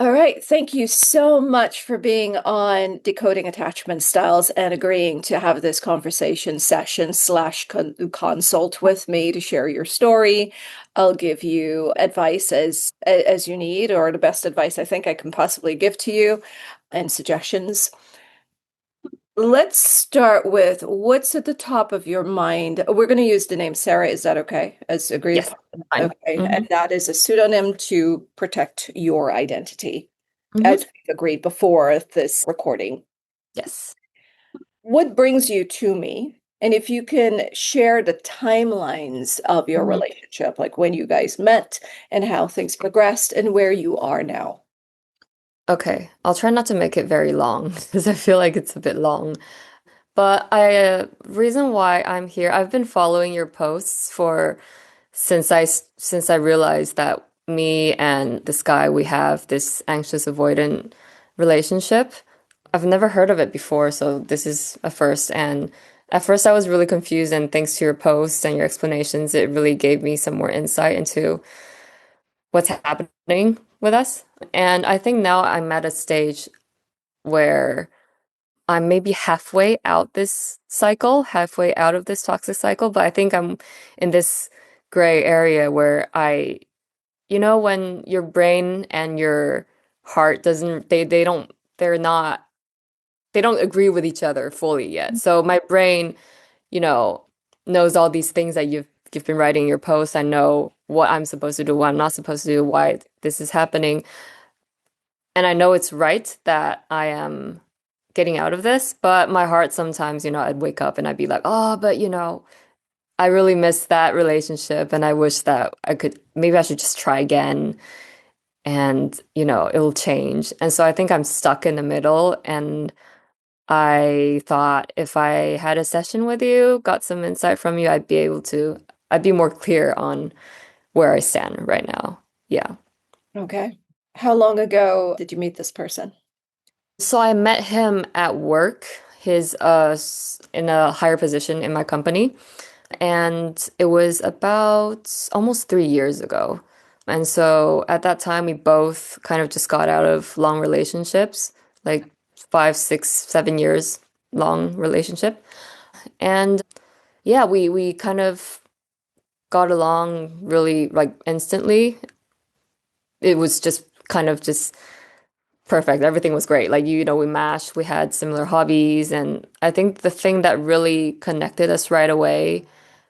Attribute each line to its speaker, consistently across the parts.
Speaker 1: All right. Thank you so much for being on Decoding Attachment Styles and agreeing to have this conversation session slash consult with me to share your story. I'll give you advice as you need, or the best advice I think I can possibly give to you, and suggestions. Let's start with what's at the top of your mind. We're going to use the name Sarah. Is that okay? As agreed
Speaker 2: Yes,
Speaker 1: upon.
Speaker 2: fine.
Speaker 1: Okay. And
Speaker 2: Hmm.
Speaker 1: that is a pseudonym to protect your identity,
Speaker 2: Hmm.
Speaker 1: as we've agreed before this recording.
Speaker 2: Yes.
Speaker 1: What brings you to me? And if you can share the timelines of your
Speaker 2: Hmm.
Speaker 1: relationship, like when you guys met and how things progressed and where you are now.
Speaker 2: Okay, I'll try not to make it very long because I feel like it's a bit long. But reason why I'm here, I've been following your posts for since I realized that me and this guy we have this anxious avoidant relationship. I've never heard of it before, so this is a first. And at first, I was really confused, and thanks to your posts and your explanations, it really gave me some more insight into what's happening with us. And I think now I'm at a stage where I'm maybe halfway out this cycle, halfway out of this toxic cycle, but I think I'm in this gray area where when your brain and your heart doesn't, they're not, they don't agree with each other fully yet. So my brain, you know, knows all these things that you've been writing in your posts. I know what I'm supposed to do, what I'm not supposed to do, why this is happening. And I know it's right that I am getting out of this, but my heart sometimes, I'd wake up and I'd be like, oh, but I really miss that relationship and I wish that maybe I should just try again and, it'll change. And so I think I'm stuck in the middle and I thought if I had a session with you, got some insight from you, I'd be more clear on where I stand right now. Yeah.
Speaker 1: Okay. How long ago did you meet this person?
Speaker 2: So I met him at work. He's in a higher position in my company, and it was about almost 3 years ago. And so at that time, we both kind of just got out of long relationships, like 5, 6, 7 years long relationship. And yeah, we kind of got along really like instantly. It was just kind of just perfect. Everything was great. Like, we matched, we had similar hobbies. And I think the thing that really connected us right away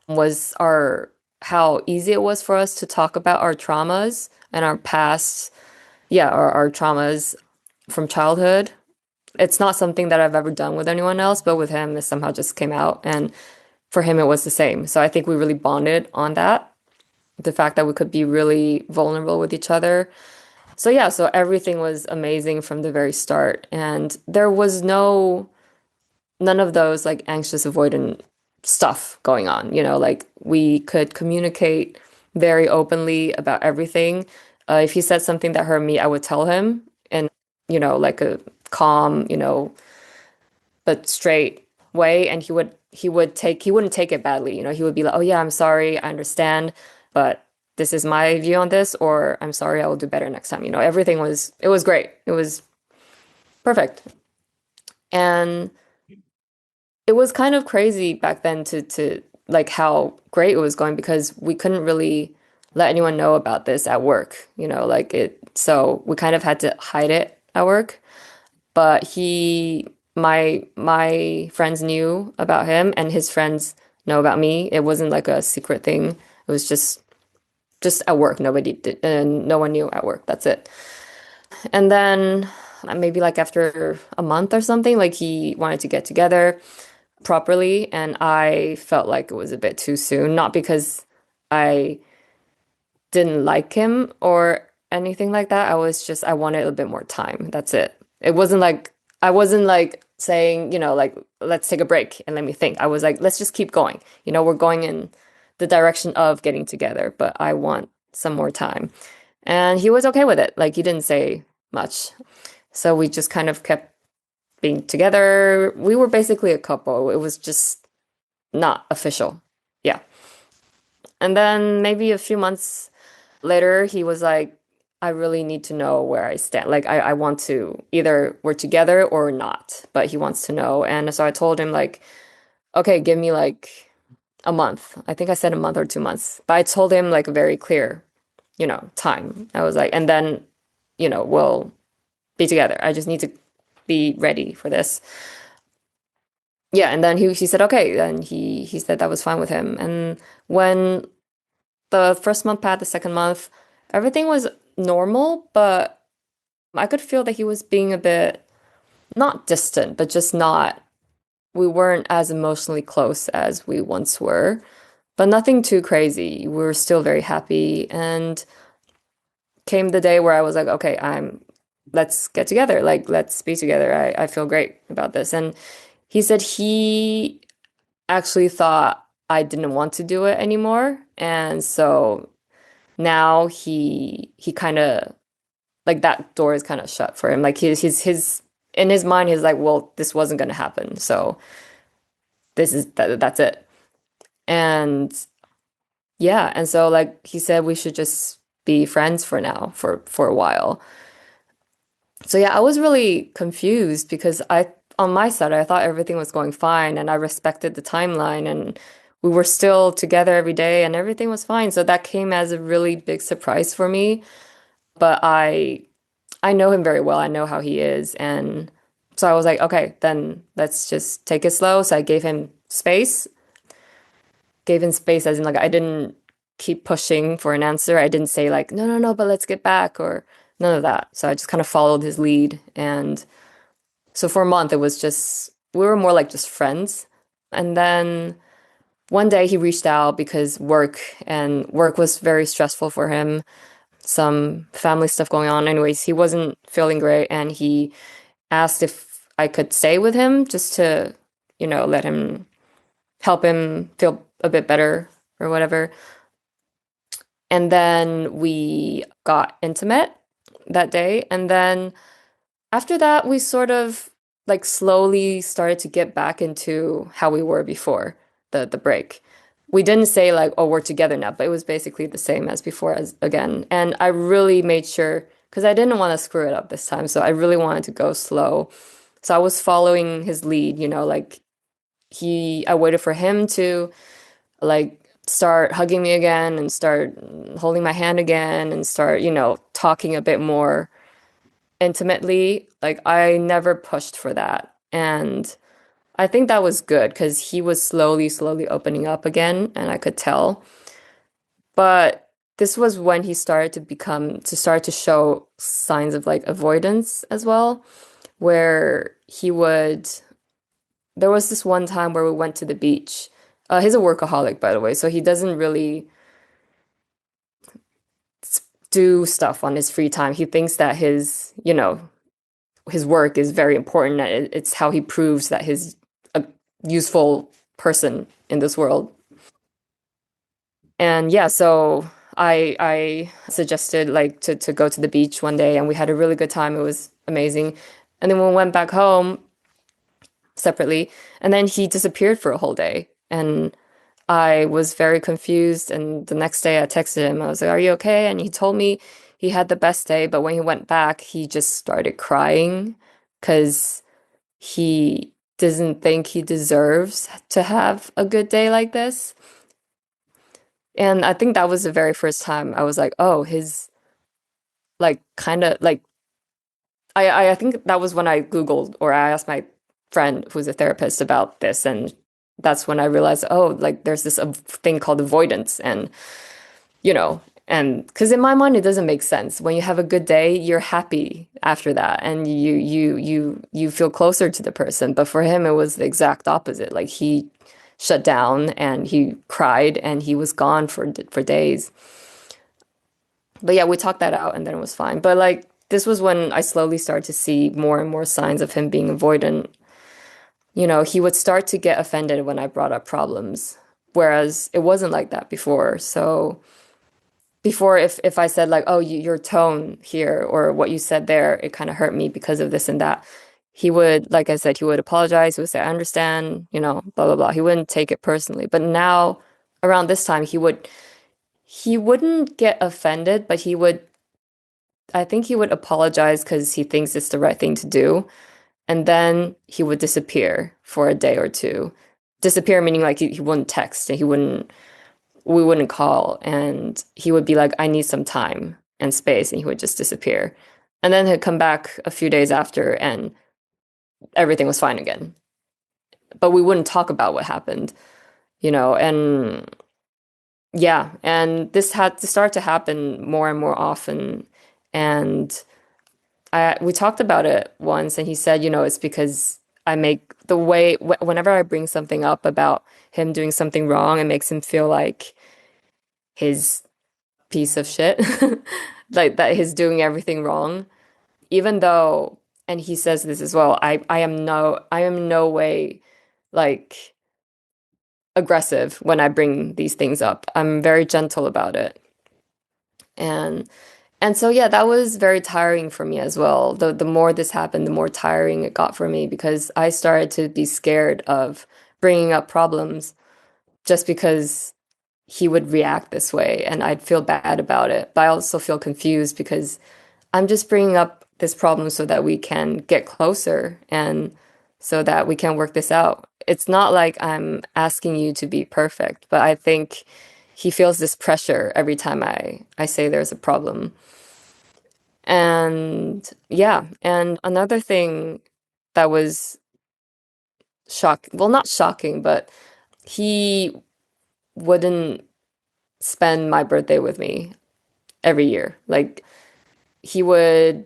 Speaker 2: was how easy it was for us to talk about our traumas and our past, yeah, our traumas from childhood. It's not something that I've ever done with anyone else, but with him, this somehow just came out. And for him, it was the same. So I think we really bonded on that. The fact that we could be really vulnerable with each other. So yeah, so everything was amazing from the very start. And there was none of those like anxious avoidant stuff going on. Like we could communicate very openly about everything. If he said something that hurt me, I would tell him in, like a calm, but straight way. And he wouldn't take it badly. He would be like, oh yeah, I'm sorry, I understand, but this is my view on this, or I'm sorry, I will do better next time. It was great. It was perfect. And it was kind of crazy back then to like how great it was going because we couldn't really let anyone know about this at work, so we kind of had to hide it at work. But my friends knew about him and his friends know about me. It wasn't like a secret thing. It was just at work. Nobody did, and no one knew at work. That's it. And then maybe like after a month or something, like he wanted to get together properly, and I felt like it was a bit too soon. Not because I didn't like him or anything like that. I wanted a bit more time. That's it. I wasn't like saying, like, let's take a break and let me think. I was like, let's just keep going. We're going in the direction of getting together, but I want some more time. And he was okay with it. Like, he didn't say much. So we just kind of kept being together. We were basically a couple. It was just not official. Yeah. And then maybe a few months later, he was like, I really need to know where I stand. Like I want to either we're together or not, but he wants to know. And so I told him like, okay, give me like a month. I think I said a month or 2 months. But I told him like a very clear, time. I was like, and then, we'll be together. I just need to be ready for this. Yeah, and then he said okay, and he said that was fine with him. And when the first month passed, the second month, everything was normal, but I could feel that he was being a bit not distant, but just not, we weren't as emotionally close as we once were, but nothing too crazy. We were still very happy. And came the day where I was like, okay, let's get together. Like, let's be together. I feel great about this. And he said he actually thought I didn't want to do it anymore. And so now he kind of like that door is kind of shut for him. Like his in his mind, he's like, well, this wasn't gonna happen. So that's it. And yeah, and so like he said we should just be friends for now, for a while. So yeah, I was really confused because on my side, I thought everything was going fine and I respected the timeline and we were still together every day and everything was fine. So that came as a really big surprise for me. But I know him very well. I know how he is. And so I was like, okay, then let's just take it slow. So I gave him space as in like I didn't keep pushing for an answer. I didn't say like, no, no, no, but let's get back or none of that. So I just kind of followed his lead. And so for a month, it was just, we were more like just friends. And then one day he reached out because work was very stressful for him. Some family stuff going on. Anyways, he wasn't feeling great and he asked if I could stay with him just to, let him help him feel a bit better or whatever. And then we got intimate that day. And then after that, we sort of like slowly started to get back into how we were before the break. We didn't say like, oh, we're together now, but it was basically the same as before as again. And I really made sure because I didn't want to screw it up this time. So I really wanted to go slow. So I was following his lead, like I waited for him to like start hugging me again and start holding my hand again and start, talking a bit more intimately. Like I never pushed for that. And I think that was good because he was slowly, slowly opening up again, and I could tell. But this was when he started to start to show signs of like avoidance as well, where there was this one time where we went to the beach. He's a workaholic, by the way, so he doesn't really do stuff on his free time. He thinks that his work is very important. It's how he proves that he's a useful person in this world. And yeah, so I suggested like to go to the beach one day and we had a really good time. It was amazing. And then we went back home separately and then he disappeared for a whole day. And I was very confused. And the next day I texted him. I was like, "Are you okay?" And he told me he had the best day, but when he went back, he just started crying because he doesn't think he deserves to have a good day like this. And I think that was the very first time I was like, oh, his like kind of like I think that was when I Googled or I asked my friend who's a therapist about this, and that's when I realized, oh, like there's this thing called avoidance, and you know, and because in my mind it doesn't make sense. When you have a good day, you're happy after that, and you feel closer to the person. But for him, it was the exact opposite. Like he shut down and he cried and he was gone for days. But yeah, we talked that out and then it was fine. But like this was when I slowly started to see more and more signs of him being avoidant. He would start to get offended when I brought up problems, whereas it wasn't like that before. So before, if I said like, "Oh, your tone here or what you said there, it kind of hurt me because of this and that," he would, like I said, he would apologize. He would say, "I understand," blah blah blah. He wouldn't take it personally. But now, around this time, he wouldn't get offended, but he would I think he would apologize because he thinks it's the right thing to do. And then he would disappear for a day or two. Disappear meaning like he wouldn't text and we wouldn't call. And he would be like, I need some time and space. And he would just disappear. And then he'd come back a few days after and everything was fine again. But we wouldn't talk about what happened, and yeah. And this had to start to happen more and more often. And we talked about it once, and he said, it's because I make the way whenever I bring something up about him doing something wrong, it makes him feel like his piece of shit, like that he's doing everything wrong. Even though, and he says this as well, I am no way like aggressive when I bring these things up. I'm very gentle about it. And And so yeah, that was very tiring for me as well. The more this happened, the more tiring it got for me because I started to be scared of bringing up problems just because he would react this way and I'd feel bad about it. But I also feel confused because I'm just bringing up this problem so that we can get closer and so that we can work this out. It's not like I'm asking you to be perfect, but I think he feels this pressure every time I say there's a problem. And yeah, and another thing that was well, not shocking, but he wouldn't spend my birthday with me every year. Like he would,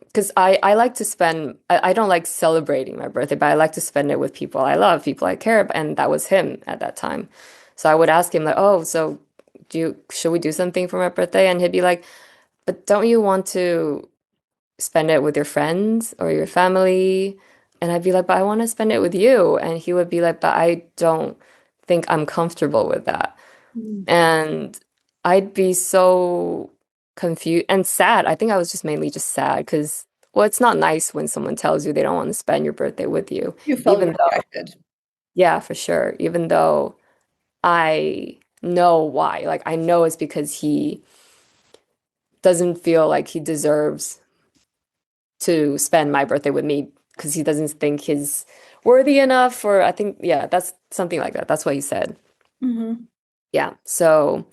Speaker 2: because I like to spend, I don't like celebrating my birthday, but I like to spend it with people I love, people I care about, and that was him at that time. So I would ask him like, oh, so should we do something for my birthday? And he'd be like, but don't you want to spend it with your friends or your family? And I'd be like, but I want to spend it with you. And he would be like, but I don't think I'm comfortable with that.
Speaker 1: Mm.
Speaker 2: And I'd be so confused and sad. I think I was just mainly just sad because, well, it's not nice when someone tells you they don't want to spend your birthday with you,
Speaker 1: You felt
Speaker 2: even though,
Speaker 1: rejected.
Speaker 2: yeah, for sure, even though I know why. Like, I know it's because he doesn't feel like he deserves to spend my birthday with me because he doesn't think he's worthy enough, or I think, yeah, that's something like that. That's what he said.
Speaker 1: Hmm.
Speaker 2: Yeah. So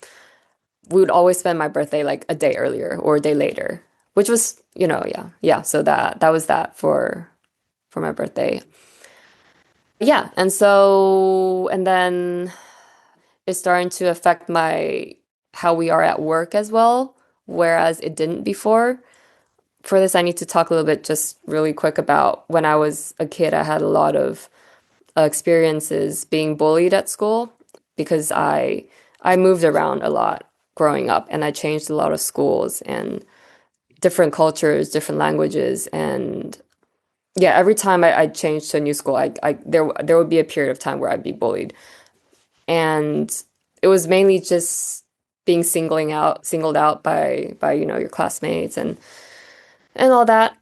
Speaker 2: we would always spend my birthday like a day earlier or a day later, which was, yeah. Yeah. So that was that for my birthday. Yeah. And then it's starting to affect my how we are at work as well, whereas it didn't before. For this, I need to talk a little bit just really quick about when I was a kid. I had a lot of experiences being bullied at school because I moved around a lot growing up and I changed a lot of schools and different cultures, different languages, and yeah, every time I changed to a new school, there would be a period of time where I'd be bullied, and it was mainly just being singled out by your classmates and all that.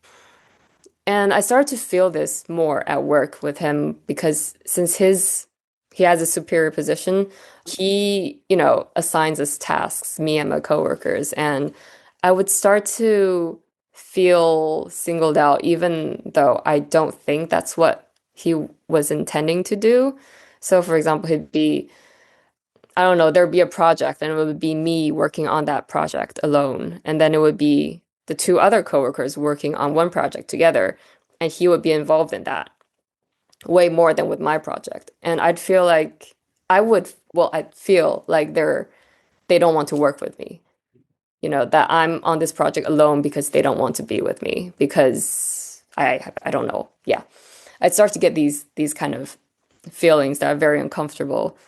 Speaker 2: And I started to feel this more at work with him because since he has a superior position, he, assigns us tasks, me and my coworkers, and I would start to feel singled out, even though I don't think that's what he was intending to do. So, for example, I don't know, there'd be a project and it would be me working on that project alone. And then it would be the two other coworkers working on one project together. And he would be involved in that way more than with my project. And I'd feel like I'd feel like they don't want to work with me. That I'm on this project alone because they don't want to be with me because I don't know. Yeah. I'd start to get these kind of feelings that are very uncomfortable.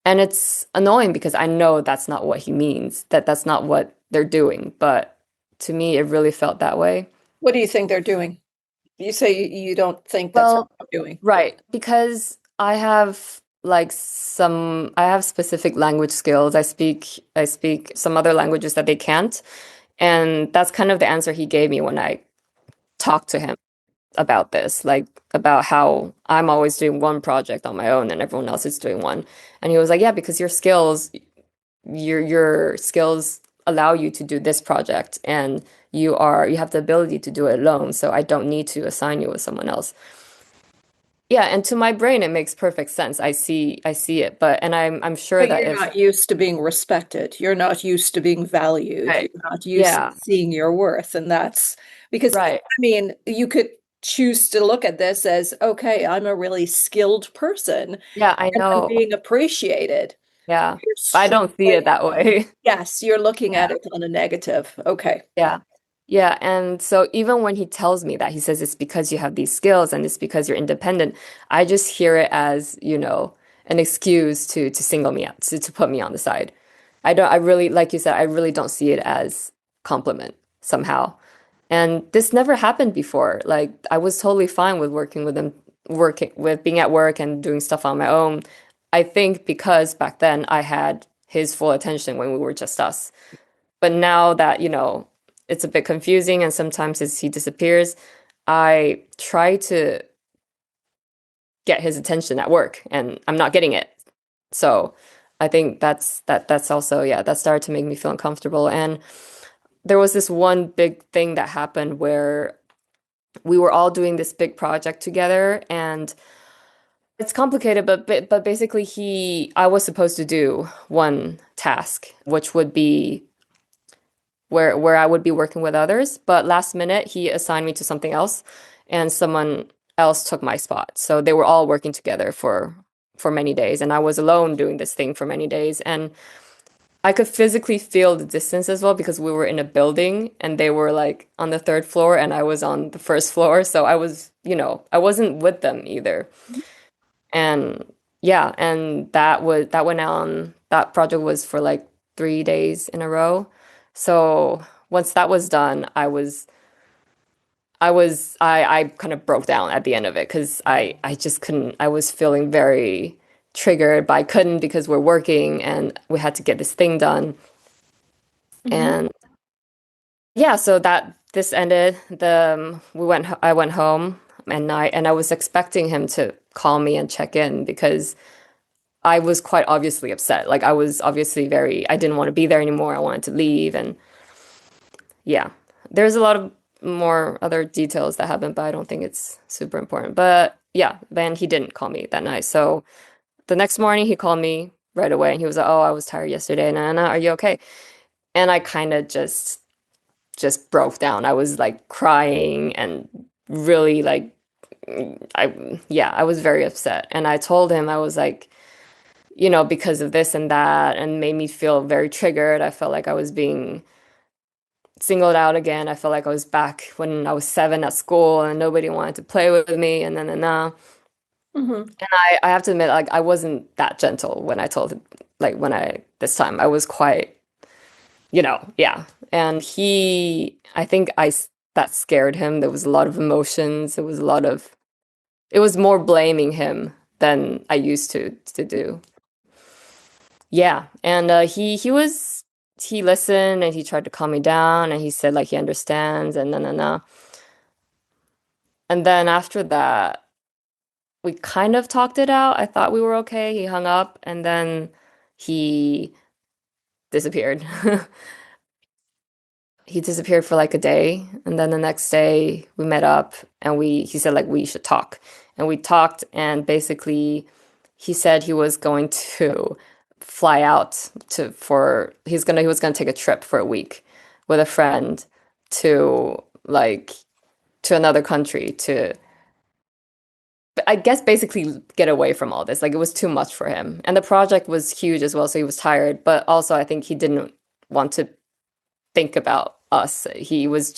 Speaker 2: And it's annoying because I know that's not what he means, that's not what they're doing. But to me, it really felt that way.
Speaker 1: What do you think they're doing? You say you don't think that's what
Speaker 2: Well,
Speaker 1: they're doing.
Speaker 2: right, because I have specific language skills. I speak some other languages that they can't. And that's kind of the answer he gave me when I talked to him about this, like about how I'm always doing one project on my own and everyone else is doing one. And he was like, yeah, because your skills allow you to do this project and you have the ability to do it alone, so I don't need to assign you with someone else. Yeah, and to my brain it makes perfect sense. I see it, but and I'm sure
Speaker 1: But
Speaker 2: that
Speaker 1: you're
Speaker 2: if
Speaker 1: not used to being respected. You're not used to being valued.
Speaker 2: right.
Speaker 1: You're not used to
Speaker 2: Yeah,
Speaker 1: seeing your worth. And that's because,
Speaker 2: right.
Speaker 1: I mean, you could choose to look at this as, okay, I'm a really skilled person
Speaker 2: Yeah, I
Speaker 1: and I'm
Speaker 2: know.
Speaker 1: being appreciated.
Speaker 2: Yeah.
Speaker 1: You're
Speaker 2: But I
Speaker 1: straight
Speaker 2: don't see it
Speaker 1: away.
Speaker 2: that way.
Speaker 1: Yes, you're looking
Speaker 2: Yeah.
Speaker 1: at it on a negative. Okay.
Speaker 2: Yeah. Yeah. And so even when he tells me that, he says it's because you have these skills and it's because you're independent, I just hear it as, an excuse to single me out, to put me on the side. I really, like you said, I really don't see it as compliment somehow. And this never happened before. Like I was totally fine with working with him, working with being at work and doing stuff on my own. I think because back then I had his full attention when we were just us. But now that, it's a bit confusing and sometimes he disappears, I try to get his attention at work and I'm not getting it. So I think that's also, yeah, that started to make me feel uncomfortable. And there was this one big thing that happened where we were all doing this big project together and it's complicated, but basically I was supposed to do one task, which would be where I would be working with others. But last minute, he assigned me to something else, and someone else took my spot. So they were all working together for many days, and I was alone doing this thing for many days. And I could physically feel the distance as well because we were in a building, and they were like on the third floor, and I was on the first floor. So I was, I wasn't with them either. And yeah, and that went on. That project was for like 3 days in a row. So once that was done, I kind of broke down at the end of it because I just couldn't. I was feeling very triggered, but I couldn't because we're working and we had to get this thing done.
Speaker 1: Hmm.
Speaker 2: And yeah, so that this ended. I went home at night, and I was expecting him to call me and check in because I was quite obviously upset. Like I was obviously I didn't want to be there anymore. I wanted to leave. And yeah, there's a lot of more other details that happened, but I don't think it's super important. But yeah, then he didn't call me that night. So the next morning he called me right away and he was like, "Oh, I was tired yesterday. Nana, are you okay?" And I kind of just broke down. I was like crying and really like I was very upset. And I told him I was like, because of this and that, and made me feel very triggered. I felt like I was being singled out again. I felt like I was back when I was 7 at school and nobody wanted to play with me, and then
Speaker 1: Hmm.
Speaker 2: And I have to admit, like, I wasn't that gentle when I told him, like, this time, I was quite, yeah. And I think that scared him. There was a lot of emotions. It was more blaming him than I used to do. Yeah, and he listened and he tried to calm me down and he said like he understands and na. And then after that, we kind of talked it out. I thought we were okay. He hung up and then he disappeared. He disappeared for like a day, and then the next day we met up and he said like we should talk. And we talked and basically he said he was going to fly out he was gonna take a trip for a week with a friend to like to another country to I guess basically get away from all this. Like it was too much for him. And the project was huge as well, so he was tired, but also I think he didn't want to think about us. He shut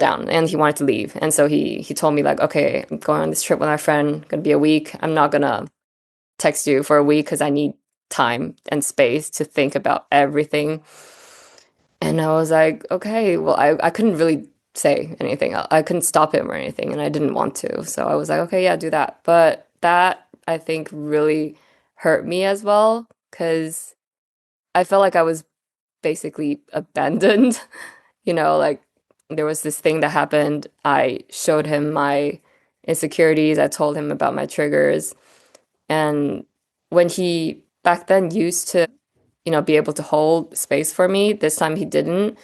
Speaker 2: down and he wanted to leave. And so he told me like, okay, I'm going on this trip with my friend, gonna be a week. I'm not gonna text you for a week because I need time and space to think about everything. And I was like, okay, well, I couldn't really say anything. I couldn't stop him or anything, and I didn't want to. So I was like, okay, yeah, do that. But that I think really hurt me as well because I felt like I was basically abandoned. Like there was this thing that happened. I showed him my insecurities. I told him about my triggers. And when he back then used to, be able to hold space for me. This time he didn't.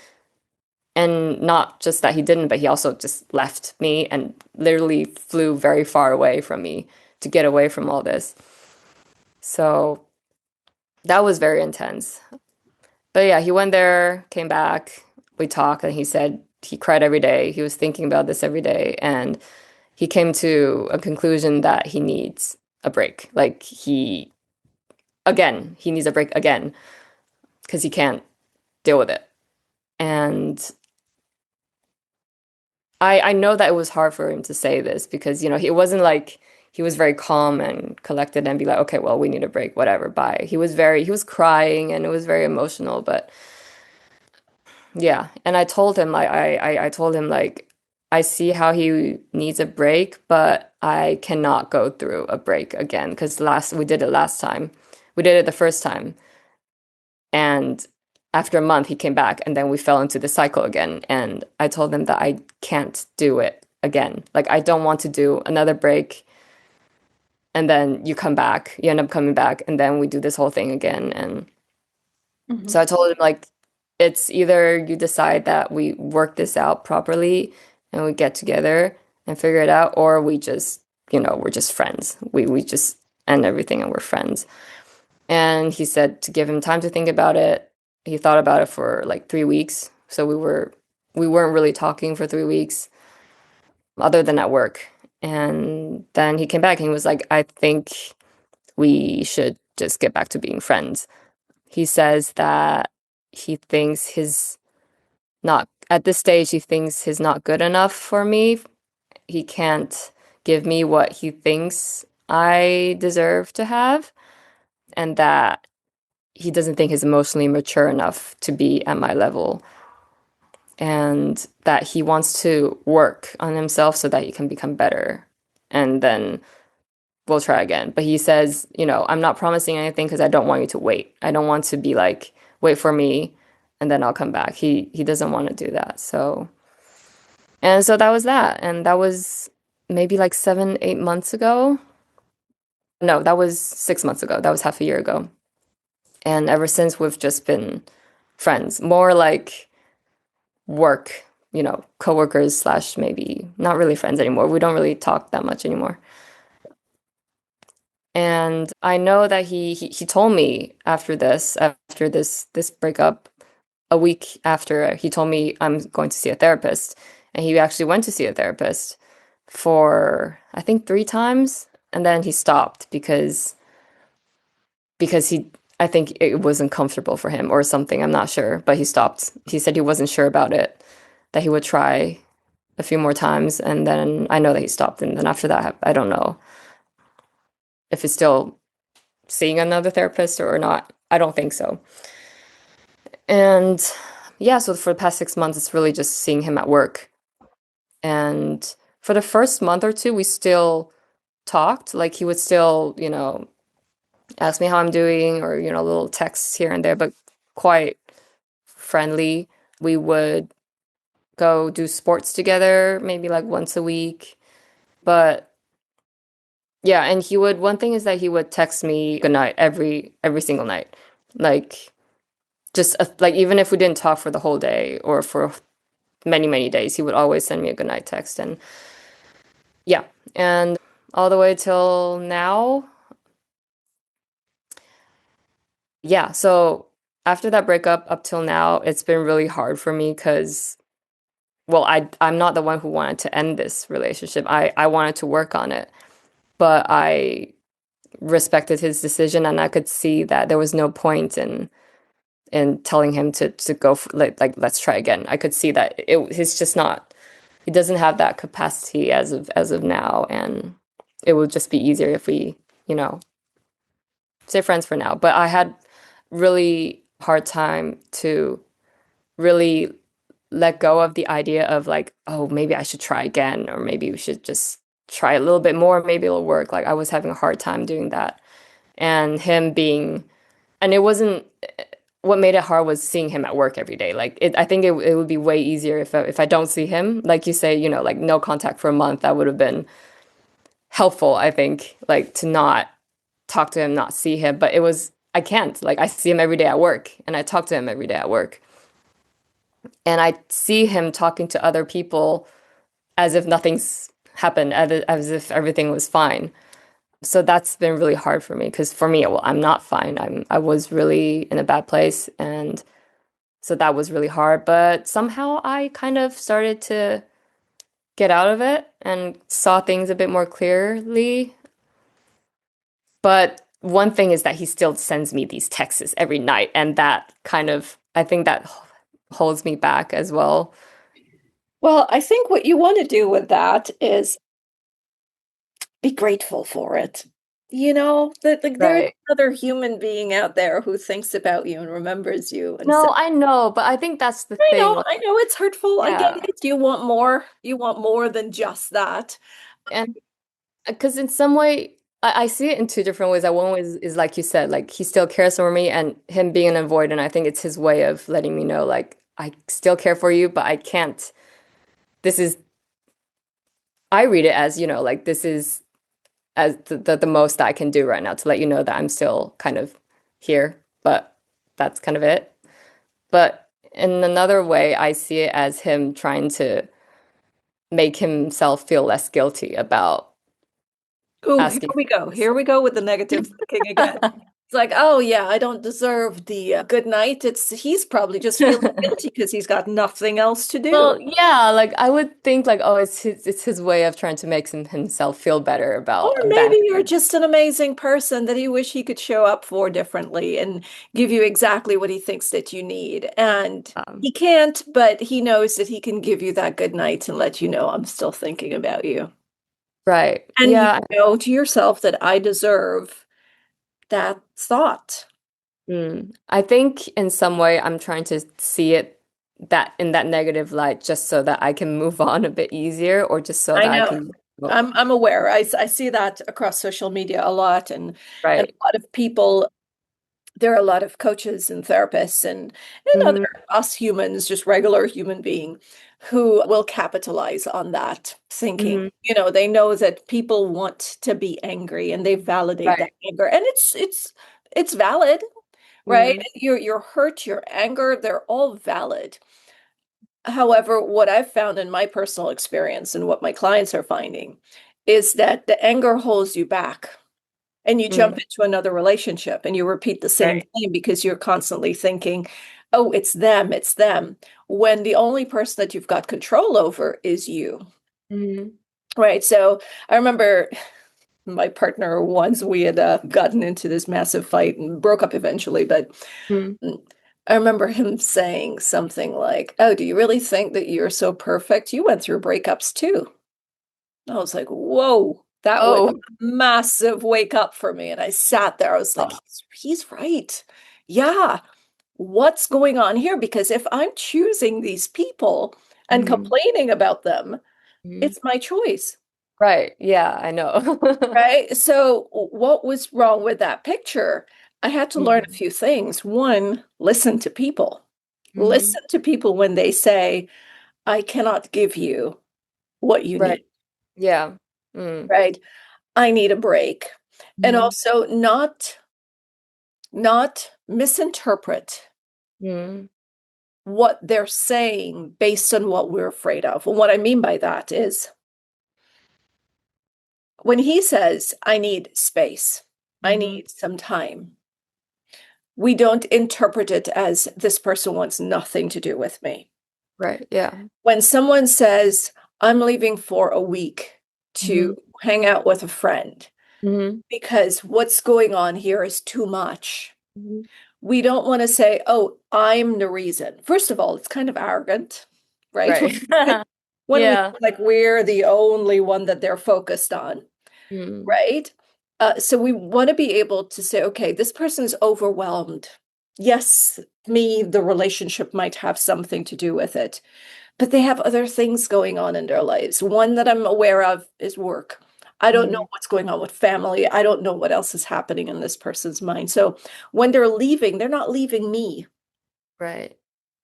Speaker 2: And not just that he didn't, but he also just left me and literally flew very far away from me to get away from all this. So that was very intense. But yeah, he went there, came back, we talked, and he said he cried every day. He was thinking about this every day. And he came to a conclusion that he needs a break. Like he needs a break again because he can't deal with it. And I know that it was hard for him to say this because, he wasn't like he was very calm and collected and be like, okay, well, we need a break, whatever, bye. He was crying and it was very emotional, but yeah. And I told him like I told him like I see how he needs a break, but I cannot go through a break again because last we did it last time. We did it the first time. And after a month, he came back, and then we fell into the cycle again. And I told him that I can't do it again. Like, I don't want to do another break, and then you come back, you end up coming back, and then we do this whole thing again. And
Speaker 1: Mhm.
Speaker 2: so I told him, like, it's either you decide that we work this out properly and we get together and figure it out, or we just, we're just friends. We just end everything and we're friends. And he said to give him time to think about it. He thought about it for like 3 weeks. So we weren't really talking for 3 weeks, other than at work. And then he came back and he was like, I think we should just get back to being friends. He says that he thinks his not at this stage, he thinks he's not good enough for me. He can't give me what he thinks I deserve to have, and that he doesn't think he's emotionally mature enough to be at my level, and that he wants to work on himself so that he can become better. And then we'll try again. But he says, I'm not promising anything because I don't want you to wait. I don't want to be like, wait for me and then I'll come back. He doesn't want to do that. So that was that. And that was maybe like 7, 8 months ago. No, that was 6 months ago. That was half a year ago. And ever since we've just been friends, more like work, coworkers slash maybe not really friends anymore. We don't really talk that much anymore. And I know that he told me after this breakup, a week after, he told me I'm going to see a therapist. And he actually went to see a therapist for I think 3 times, and then he stopped because he I think it wasn't comfortable for him or something. I'm not sure, but he stopped. He said he wasn't sure about it, that he would try a few more times, and then I know that he stopped. And then after that, I don't know if he's still seeing another therapist or not. I don't think so. And yeah, so for the past 6 months, it's really just seeing him at work. And for the first month or two, we still talked. Like he would still, ask me how I'm doing or, little texts here and there, but quite friendly. We would go do sports together, maybe like once a week. But yeah, and one thing is that he would text me good night every single night. Like just like even if we didn't talk for the whole day or for many, many days, he would always send me a good night text. And yeah, and all the way till now. Yeah, so after that breakup up till now, it's been really hard for me because well, I'm not the one who wanted to end this relationship. I wanted to work on it, but I respected his decision, and I could see that there was no point in telling him to go for, like let's try again. I could see that he's just not he doesn't have that capacity as of now, and it would just be easier if we, you know, stay friends for now. But I had really hard time to really let go of the idea of like, oh, maybe I should try again, or maybe we should just try a little bit more, maybe it'll work. Like I was having a hard time doing that. And him being, and it wasn't, what made it hard was seeing him at work every day. Like I think it would be way easier if I don't see him. Like you say, like no contact for a month, that would have been helpful, I think, like to not talk to him, not see him. But it was I can't. Like I see him every day at work and I talk to him every day at work. And I see him talking to other people as if nothing's happened, as if everything was fine. So that's been really hard for me because for me, well, I'm not fine. I was really in a bad place and so that was really hard, but somehow I kind of started to get out of it and saw things a bit more clearly. But one thing is that he still sends me these texts every night, and that kind of, I think that holds me back as well.
Speaker 1: Well, I think what you want to do with that is be grateful for it. You know, that like there's
Speaker 2: Right.
Speaker 1: another human being out there who thinks about you and remembers you and says,
Speaker 2: No, I know, but I think that's the thing. Like,
Speaker 1: I know it's hurtful. I get
Speaker 2: yeah.
Speaker 1: it. You want more. You want more than just that.
Speaker 2: And because in some way, I see it in two different ways. One way is like you said, like he still cares for me and him being an avoidant, I think it's his way of letting me know, like, I still care for you, but I can't. This is, I read it as, like this is as the most I can do right now to let you know that I'm still kind of here, but that's kind of it. But in another way, I see it as him trying to make himself feel less guilty about
Speaker 1: Oh, here
Speaker 2: asking
Speaker 1: we go.
Speaker 2: for
Speaker 1: Here we go with the negative thinking again.
Speaker 2: this.
Speaker 1: It's like, oh yeah, I don't deserve the good night. It's he's probably just feeling guilty because he's got nothing else to do.
Speaker 2: Well, yeah, like I would think like, oh, it's his way of trying to make himself feel better
Speaker 1: Or
Speaker 2: about
Speaker 1: maybe you're
Speaker 2: abandoning.
Speaker 1: just an amazing person that he wish he could show up for differently and give you exactly what he thinks that you need. And
Speaker 2: Um,
Speaker 1: he can't, but he knows that he can give you that good night and let you know I'm still thinking about you.
Speaker 2: right.
Speaker 1: And you
Speaker 2: Yeah.
Speaker 1: know to yourself that I deserve that thought.
Speaker 2: I think in some way I'm trying to see it that in that negative light just so that I can move on a bit easier or just so
Speaker 1: I
Speaker 2: that I
Speaker 1: know.
Speaker 2: can well,
Speaker 1: I'm aware. I see that across social media a lot and
Speaker 2: right.
Speaker 1: a lot of people there are a lot of coaches and therapists and other
Speaker 2: Hmm.
Speaker 1: us humans, just regular human being, who will capitalize on that thinking.
Speaker 2: Hmm.
Speaker 1: You know, they know that people want to be angry and they validate that
Speaker 2: Right.
Speaker 1: anger. And it's valid, right?
Speaker 2: Hmm.
Speaker 1: Your hurt, your anger, they're all valid. However, what I've found in my personal experience and what my clients are finding is that the anger holds you back and you jump
Speaker 2: Hmm.
Speaker 1: into another relationship and you repeat the same
Speaker 2: Right.
Speaker 1: thing because you're constantly thinking, oh, it's them, when the only person that you've got control over is you.
Speaker 2: Hmm.
Speaker 1: Right. So I remember my partner once, we had gotten into this massive fight and broke up eventually, but
Speaker 2: Hmm.
Speaker 1: I remember him saying something like, oh, do you really think that you're so perfect? You went through breakups too. I was like, whoa, that was a
Speaker 2: Oh.
Speaker 1: massive wake up for me. And I sat there, I was like,
Speaker 2: Oh.
Speaker 1: he's right. Yeah, what's going on here? Because if I'm choosing these people and
Speaker 2: Hmm.
Speaker 1: complaining about them,
Speaker 2: Hmm.
Speaker 1: it's my choice,
Speaker 2: Right. Yeah, I know.
Speaker 1: right? So, what was wrong with that picture? I had to learn a
Speaker 2: Hmm.
Speaker 1: few things. One, listen to people.
Speaker 2: Hmm.
Speaker 1: Listen to people when they say, I cannot give you what you
Speaker 2: Right.
Speaker 1: need,
Speaker 2: Yeah. Mm.
Speaker 1: right? I need a break. And
Speaker 2: Hmm.
Speaker 1: also not misinterpret
Speaker 2: Hmm.
Speaker 1: what they're saying based on what we're afraid of. And what I mean by that is when he says, I need space, I
Speaker 2: Hmm.
Speaker 1: need some time, we don't interpret it as this person wants nothing to do with me.
Speaker 2: Right. Yeah.
Speaker 1: When someone says, I'm leaving for a week to
Speaker 2: Hmm.
Speaker 1: hang out with a friend
Speaker 2: Hmm.
Speaker 1: because what's going on here is too much.
Speaker 2: Hmm.
Speaker 1: We don't want to say, oh, I'm the reason. First of all, it's kind of arrogant, right?
Speaker 2: Right.
Speaker 1: When we
Speaker 2: Yeah.
Speaker 1: feel like we're the only one that they're focused on,
Speaker 2: Mm.
Speaker 1: right? So we want to be able to say, okay, this person is overwhelmed. Yes, me, the relationship might have something to do with it, but they have other things going on in their lives. One that I'm aware of is work. I don't know
Speaker 2: Mm.
Speaker 1: what's going on with family. I don't know what else is happening in this person's mind. So when they're leaving, they're not leaving me.
Speaker 2: Right.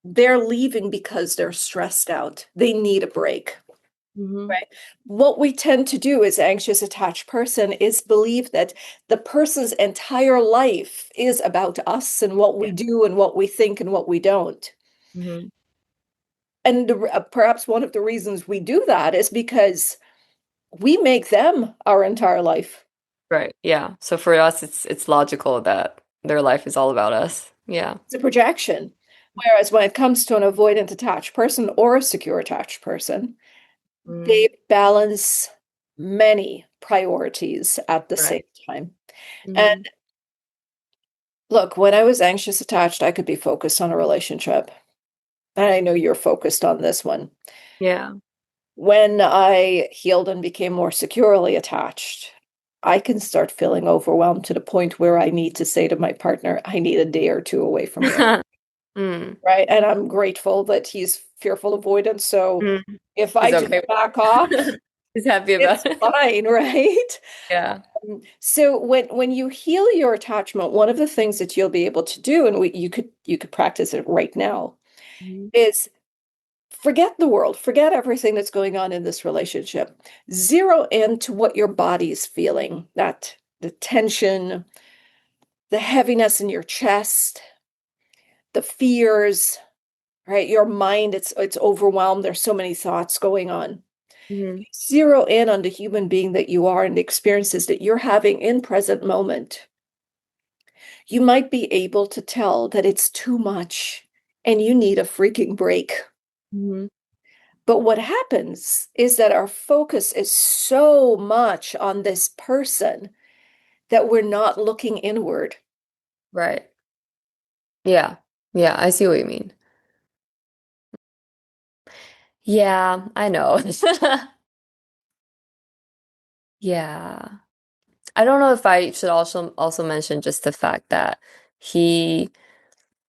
Speaker 1: They're leaving because they're stressed out. They need a break.
Speaker 2: Hmm.
Speaker 1: Right. What we tend to do as anxious attached person is believe that the person's entire life is about us and what we
Speaker 2: Yeah.
Speaker 1: do and what we think and what we don't.
Speaker 2: Hmm.
Speaker 1: And perhaps one of the reasons we do that is because we make them our entire life.
Speaker 2: Right. Yeah. So for us, it's logical that their life is all about us. Yeah.
Speaker 1: It's a projection. Whereas when it comes to an avoidant attached person or a secure attached person,
Speaker 2: Mm.
Speaker 1: they balance many priorities at the
Speaker 2: Right.
Speaker 1: same time. And
Speaker 2: Hmm.
Speaker 1: look, when I was anxious attached, I could be focused on a relationship. And I know you're focused on this one.
Speaker 2: Yeah.
Speaker 1: When I healed and became more securely attached, I can start feeling overwhelmed to the point where I need to say to my partner, I need a day or two away from you.
Speaker 2: Mm.
Speaker 1: Right. And I'm grateful that he's fearful avoidance. So
Speaker 2: Mm.
Speaker 1: if
Speaker 2: He's
Speaker 1: I just
Speaker 2: okay
Speaker 1: back
Speaker 2: with
Speaker 1: off,
Speaker 2: it. He's happy about
Speaker 1: it's
Speaker 2: it.
Speaker 1: fine, right?
Speaker 2: Yeah.
Speaker 1: So when you heal your attachment, one of the things that you'll be able to do, and you could practice it right now,
Speaker 2: Mhm.
Speaker 1: is forget the world, forget everything that's going on in this relationship. Zero in to what your body's feeling, that the tension, the heaviness in your chest, the fears, right? Your mind, it's overwhelmed. There's so many thoughts going on.
Speaker 2: Mhm.
Speaker 1: Zero in on the human being that you are and the experiences that you're having in present moment. You might be able to tell that it's too much and you need a freaking break.
Speaker 2: Mhm.
Speaker 1: But what happens is that our focus is so much on this person that we're not looking inward.
Speaker 2: Right. Yeah. Yeah, I see what you mean. Yeah, I know. Yeah. I don't know if I should also mention just the fact that he,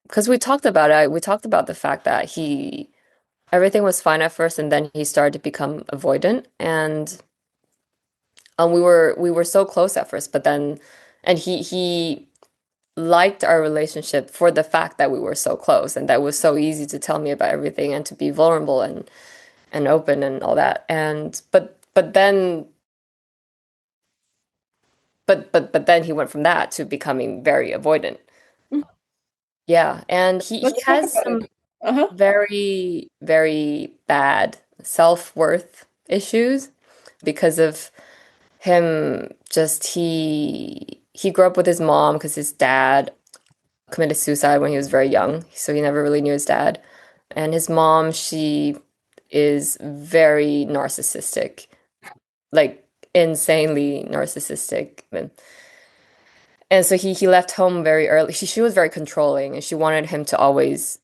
Speaker 2: because we talked about it, we talked about the fact that everything was fine at first, and then he started to become avoidant, and we were so close at first, but then, and he liked our relationship for the fact that we were so close, and that it was so easy to tell me about everything and to be vulnerable and open and all that, and but then. But then he went from that to becoming very avoidant.
Speaker 1: Hmm.
Speaker 2: Yeah, and he
Speaker 1: Let's talk
Speaker 2: has
Speaker 1: about
Speaker 2: some
Speaker 1: it. Uh-huh.
Speaker 2: very, very bad self-worth issues because of him just he grew up with his mom because his dad committed suicide when he was very young, so he never really knew his dad. And his mom, she is very narcissistic, like insanely narcissistic. And so he left home very early. She was very controlling and she wanted him to always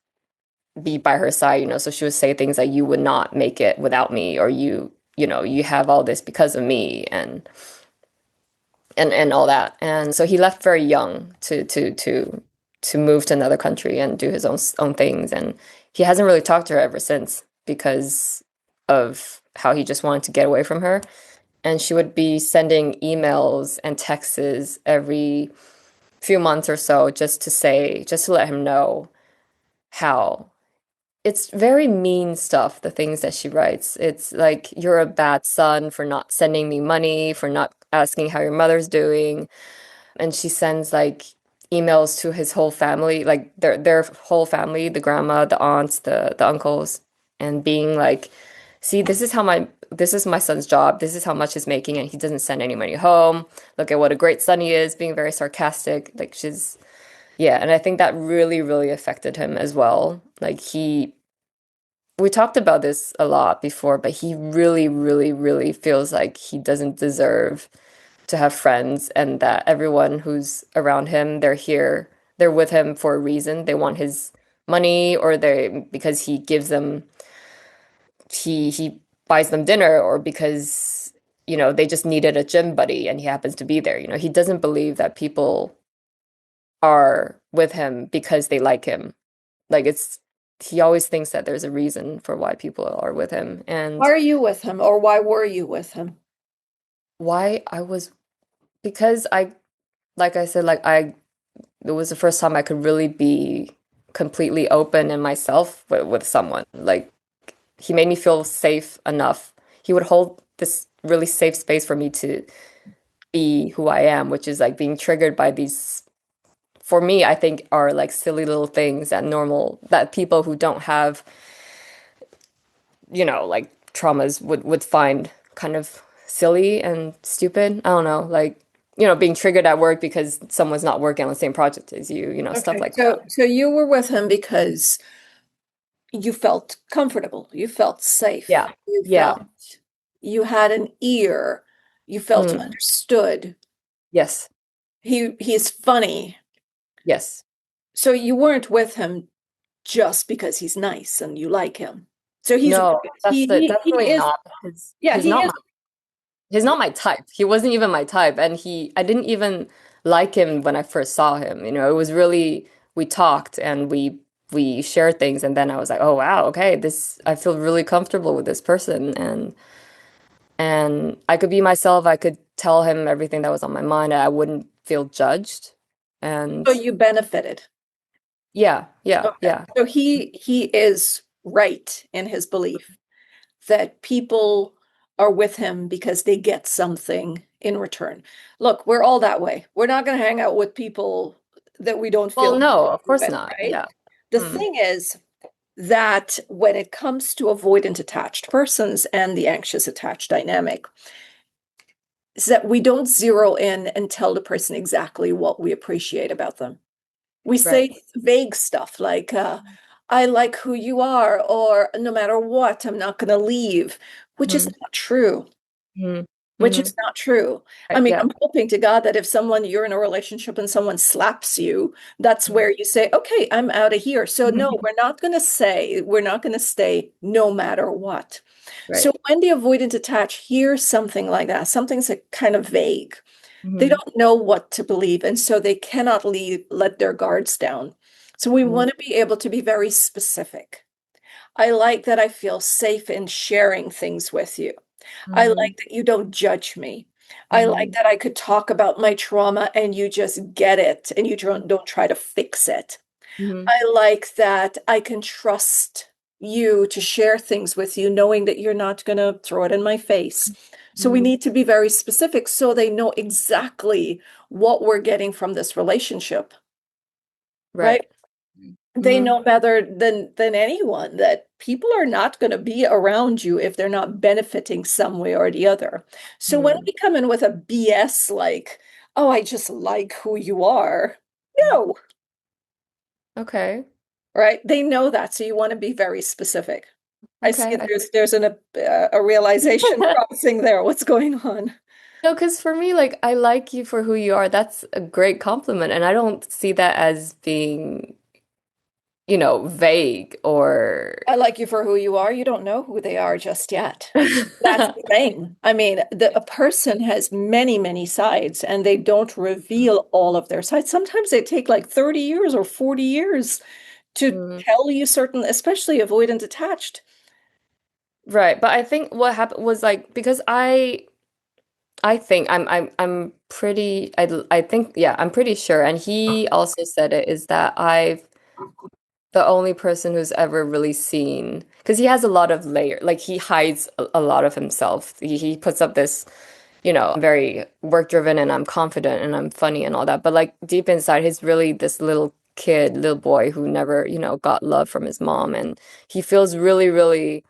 Speaker 2: be by her side, so she would say things like you would not make it without me, or you have all this because of me, and all that. And so he left very young to move to another country and do his own things, and he hasn't really talked to her ever since because of how he just wanted to get away from her. And she would be sending emails and texts every few months or so just to let him know how it's very mean stuff, the things that she writes. It's like, you're a bad son for not sending me money, for not asking how your mother's doing. And she sends like emails to his whole family, like their whole family, the grandma, the aunts, the uncles, and being like, see, this is my son's job. This is how much he's making, and he doesn't send any money home. Look at what a great son he is, being very sarcastic. Like she's yeah, and I think that really, really affected him as well. Like we talked about this a lot before, but he really, really, really feels like he doesn't deserve to have friends, and that everyone who's around him, they're with him for a reason. They want his money, or because he gives them, he buys them dinner, or because, they just needed a gym buddy and he happens to be there. He doesn't believe that people are with him because they like him. Like he always thinks that there's a reason for why people are with him.
Speaker 1: Why
Speaker 2: And
Speaker 1: are you with him or why were you with him?
Speaker 2: why I was, because like I said, it was the first time I could really be completely open in myself with someone. Like he made me feel safe enough. he would hold this really safe space for me to be who I am, which is like being triggered by these, for me, I think are like silly little things that normal that people who don't have, like traumas would find kind of silly and stupid. I don't know, like, being triggered at work because someone's not working on the same project as you, stuff
Speaker 1: Okay.
Speaker 2: like that.
Speaker 1: So you were with him because you felt comfortable, you felt safe,
Speaker 2: Yeah.
Speaker 1: you
Speaker 2: Yeah.
Speaker 1: felt you had an ear, you felt
Speaker 2: Mm.
Speaker 1: understood.
Speaker 2: Yes.
Speaker 1: He's funny.
Speaker 2: Yes.
Speaker 1: So you weren't with him just because he's nice and you like him. So he's
Speaker 2: No, that's
Speaker 1: he
Speaker 2: really
Speaker 1: is,
Speaker 2: not his
Speaker 1: yeah, he is.
Speaker 2: he's not my type. He wasn't even my type. And I didn't even like him when I first saw him. It was really, we talked and we shared things. And then I was like, oh, wow, okay, I feel really comfortable with this person. And I could be myself. I could tell him everything that was on my mind. I wouldn't feel judged.
Speaker 1: So
Speaker 2: And
Speaker 1: you benefited.
Speaker 2: yeah, yeah,
Speaker 1: Okay.
Speaker 2: yeah.
Speaker 1: So he is right in his belief that people are with him because they get something in return. Look, we're all that way. We're not going to hang out with people that we don't
Speaker 2: Well,
Speaker 1: feel
Speaker 2: no, of course
Speaker 1: with,
Speaker 2: not.
Speaker 1: right?
Speaker 2: Yeah.
Speaker 1: The
Speaker 2: Mm,
Speaker 1: thing is that when it comes to avoidant attached persons and the anxious attached dynamic, is that we don't zero in and tell the person exactly what we appreciate about them. We
Speaker 2: right.
Speaker 1: say vague stuff like, I like who you are, or no matter what, I'm not going to leave, which is
Speaker 2: Mm,
Speaker 1: not true.
Speaker 2: mm,
Speaker 1: Which
Speaker 2: mm,
Speaker 1: is not true. I
Speaker 2: right,
Speaker 1: mean,
Speaker 2: yeah.
Speaker 1: I'm hoping to God that if you're in a relationship and someone slaps you, that's
Speaker 2: Mm.
Speaker 1: where you say, okay, I'm out of here. So no, we're not going to stay no matter what. So
Speaker 2: Right.
Speaker 1: when the avoidant attach hears something like that, something's a kind of vague, they
Speaker 2: Hmm.
Speaker 1: don't know what to believe, and so they cannot let their guards down. So we
Speaker 2: Mm,
Speaker 1: want to be able to be very specific. I like that I feel safe in sharing things with you. I
Speaker 2: mhm,
Speaker 1: like that you don't judge me. I like
Speaker 2: mhm,
Speaker 1: that I could talk about my trauma and you just get it and you don't try to fix it.
Speaker 2: mhm,
Speaker 1: I like that I can trust you to share things with you, knowing that you're not going to throw it in my face. So we
Speaker 2: mhm.
Speaker 1: need to be very specific so they know exactly what we're getting from this relationship, right?
Speaker 2: Right.
Speaker 1: They
Speaker 2: Hmm.
Speaker 1: know better than anyone that people are not going to be around you if they're not benefiting some way or the other. So when
Speaker 2: Hmm.
Speaker 1: we come in with a BS like, oh, I just like who you are, no,
Speaker 2: Okay.
Speaker 1: right? They know that, so you want to be very specific. I see
Speaker 2: Okay.
Speaker 1: a realization crossing there. What's going on?
Speaker 2: No, because for me, like, I like you for who you are. That's a great compliment. And I don't see that as being, vague or.
Speaker 1: I like you for who you are. You don't know who they are just yet. That's the thing. I mean, a person has many, many sides and they don't reveal all of their sides. Sometimes they take like 30 years or 40 years to
Speaker 2: Mm.
Speaker 1: tell you certain, especially avoidant attached.
Speaker 2: Right. But I think what happened was like because I think I'm pretty I think yeah, I'm pretty sure. And he also said it is that I've the only person who's ever really seen because he has a lot of layer like he hides a lot of himself. He puts up this, I'm very work driven and I'm confident and I'm funny and all that. But like deep inside, he's really this little kid, little boy who never, got love from his mom. And he feels really, really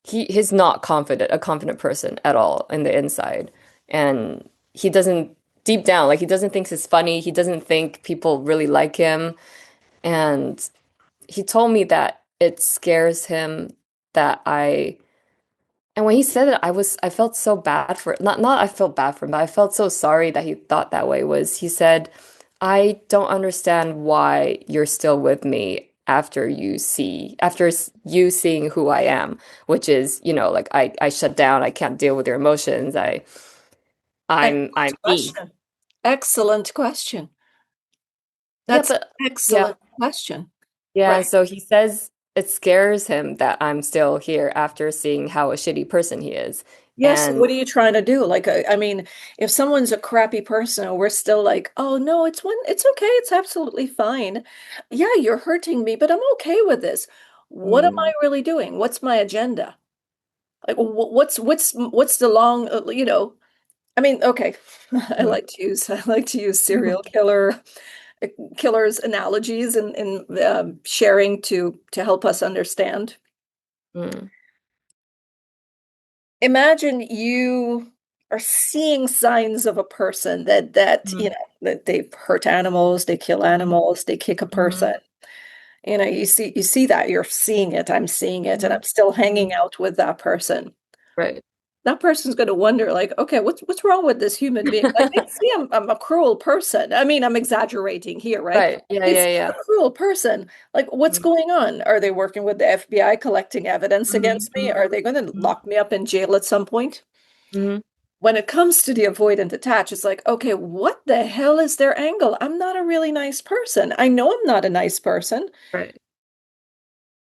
Speaker 2: he's not a confident person at all in the inside. And he doesn't deep down, like he doesn't think he's funny. He doesn't think people really like him. And he told me that it scares him that and when he said it, I felt so bad for not I felt bad for him, but I felt so sorry that he thought that way was he said, I don't understand why you're still with me after you seeing who I am, which is, like I shut down, I can't deal with your emotions. I'm
Speaker 1: Excellent
Speaker 2: me.
Speaker 1: question. Excellent question.
Speaker 2: Yeah,
Speaker 1: That's an
Speaker 2: but yeah.
Speaker 1: excellent question.
Speaker 2: Yeah, and
Speaker 1: Right.
Speaker 2: so he says it scares him that I'm still here after seeing how a shitty person he is.
Speaker 1: Yes,
Speaker 2: And
Speaker 1: what are you trying to do? Like, I mean, if someone's a crappy person, we're still like, oh no, it's okay, it's absolutely fine. Yeah, you're hurting me, but I'm okay with this. What am I
Speaker 2: mm,
Speaker 1: really doing? What's my agenda? Like, what's the long, I mean, okay,
Speaker 2: Mm.
Speaker 1: I like to use serial killers analogies and sharing to help us understand.
Speaker 2: Mm.
Speaker 1: Imagine you are seeing signs of a person
Speaker 2: Mm.
Speaker 1: that they've hurt animals, they kill animals, they kick a person.
Speaker 2: Mhm.
Speaker 1: You see that, you're seeing it, I'm seeing it, and I'm
Speaker 2: Mhm.
Speaker 1: still hanging
Speaker 2: Mhm.
Speaker 1: out with that person.
Speaker 2: Right.
Speaker 1: That person's going to wonder, like, okay, what's wrong with this human being? Like, they see I'm a cruel person. I mean, I'm exaggerating here, right?
Speaker 2: Right. Yeah,
Speaker 1: They
Speaker 2: yeah,
Speaker 1: see I'm
Speaker 2: yeah.
Speaker 1: a cruel person. Like, what's
Speaker 2: Mm.
Speaker 1: going on? Are they working with the FBI collecting evidence
Speaker 2: Mhm.
Speaker 1: against me? Are they going to
Speaker 2: Mhm.
Speaker 1: lock me up in jail at some point?
Speaker 2: Mhm.
Speaker 1: When it comes to the avoidant attach, it's like, okay, what the hell is their angle? I'm not a really nice person. I know I'm not a nice person.
Speaker 2: Right.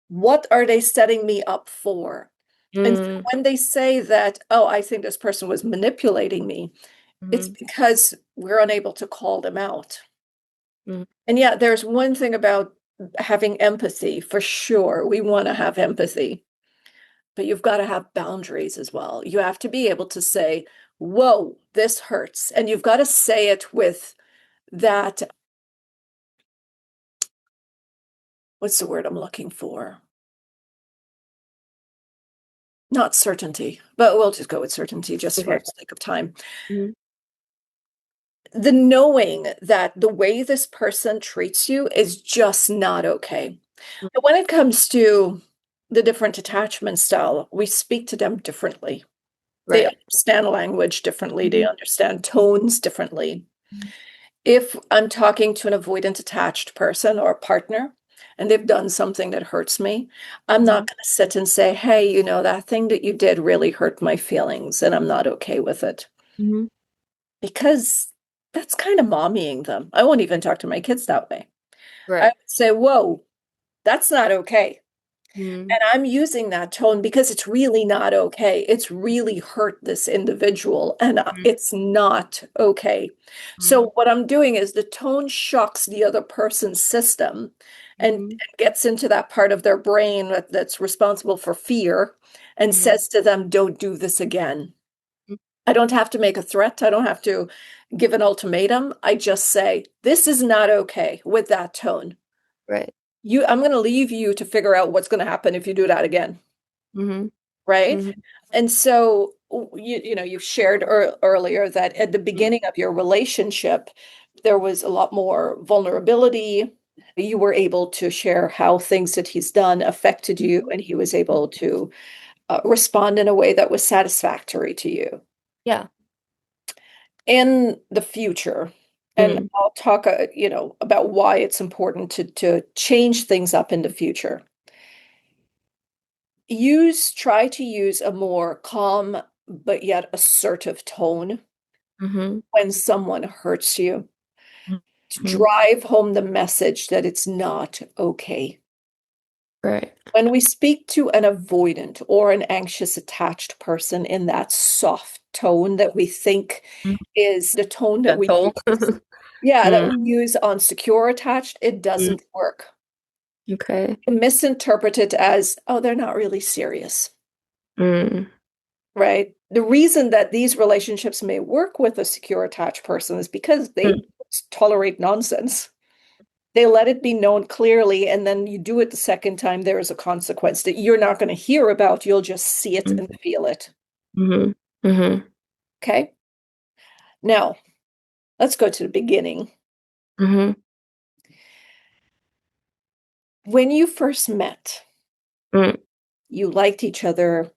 Speaker 1: What are they setting me up for? And so
Speaker 2: Mm.
Speaker 1: when they say that, oh, I think this person was manipulating me, it's
Speaker 2: Mhm.
Speaker 1: because we're unable to call them out.
Speaker 2: Mhm.
Speaker 1: And yeah, there's one thing about having empathy for sure. We want to have empathy, but you've got to have boundaries as well. You have to be able to say, whoa, this hurts. And you've got to say it with that, what's the word I'm looking for? Not certainty, but we'll just go with certainty just for
Speaker 2: Okay.
Speaker 1: the sake of time.
Speaker 2: Mhm.
Speaker 1: The knowing that the way this person treats you is just not okay. But when it comes to the different attachment style, we speak to them differently. They
Speaker 2: Right.
Speaker 1: understand language differently, they
Speaker 2: Mhm.
Speaker 1: understand tones differently. If I'm talking to an avoidant attached person or a partner, and they've done something that hurts me, I'm not
Speaker 2: Mhm.
Speaker 1: going to sit and say, hey, that thing that you did really hurt my feelings, and I'm not okay with it.
Speaker 2: Mhm.
Speaker 1: Because that's kind of mommying them. I won't even talk to my kids that way. I
Speaker 2: Right.
Speaker 1: would say, whoa, that's not okay.
Speaker 2: Mhm.
Speaker 1: And I'm using that tone because it's really not okay. It's really hurt this individual and it's not okay.
Speaker 2: Mhm.
Speaker 1: So what I'm doing is the tone shocks the other person's system and
Speaker 2: Mhm.
Speaker 1: gets into that part of their brain that's responsible for fear and
Speaker 2: Mhm.
Speaker 1: says to them, don't do this again.
Speaker 2: Mhm.
Speaker 1: I don't have to make a threat. I don't have to give an ultimatum. I just say, this is not okay with that tone.
Speaker 2: Right.
Speaker 1: I'm going to leave you to figure out what's going to happen if you do that again.
Speaker 2: Mhm.
Speaker 1: Right?
Speaker 2: Mhm.
Speaker 1: And so you've shared earlier that at the
Speaker 2: Mhm.
Speaker 1: beginning of your relationship, there was a lot more vulnerability. You were able to share how things that he's done affected you, and he was able to respond in a way that was satisfactory to you.
Speaker 2: Yeah.
Speaker 1: In the future, and
Speaker 2: Mm.
Speaker 1: I'll talk, about why it's important to change things up in the future. Try to use a more calm but yet assertive tone
Speaker 2: Mhm.
Speaker 1: when someone hurts you to
Speaker 2: Mhm.
Speaker 1: drive home the message that it's not okay.
Speaker 2: Right.
Speaker 1: When we speak to an avoidant or an anxious attached person in that soft tone that we think
Speaker 2: Mhm.
Speaker 1: is the tone that we
Speaker 2: Gentle.
Speaker 1: use, yeah, that
Speaker 2: Mm.
Speaker 1: we use on secure attached, it
Speaker 2: Mm.
Speaker 1: doesn't work.
Speaker 2: Okay.
Speaker 1: You misinterpret it as, oh, they're not really serious.
Speaker 2: Mm.
Speaker 1: Right? The reason that these relationships may work with a secure attached person is because they
Speaker 2: Mm.
Speaker 1: tolerate nonsense. They let it be known clearly, and then you do it the second time, there is a consequence that you're not going to hear about. You'll just see it and feel it.
Speaker 2: Mhm. Mhm.
Speaker 1: Okay? Now, let's go to the beginning.
Speaker 2: Mhm.
Speaker 1: When you first met,
Speaker 2: Mm.
Speaker 1: you liked each other,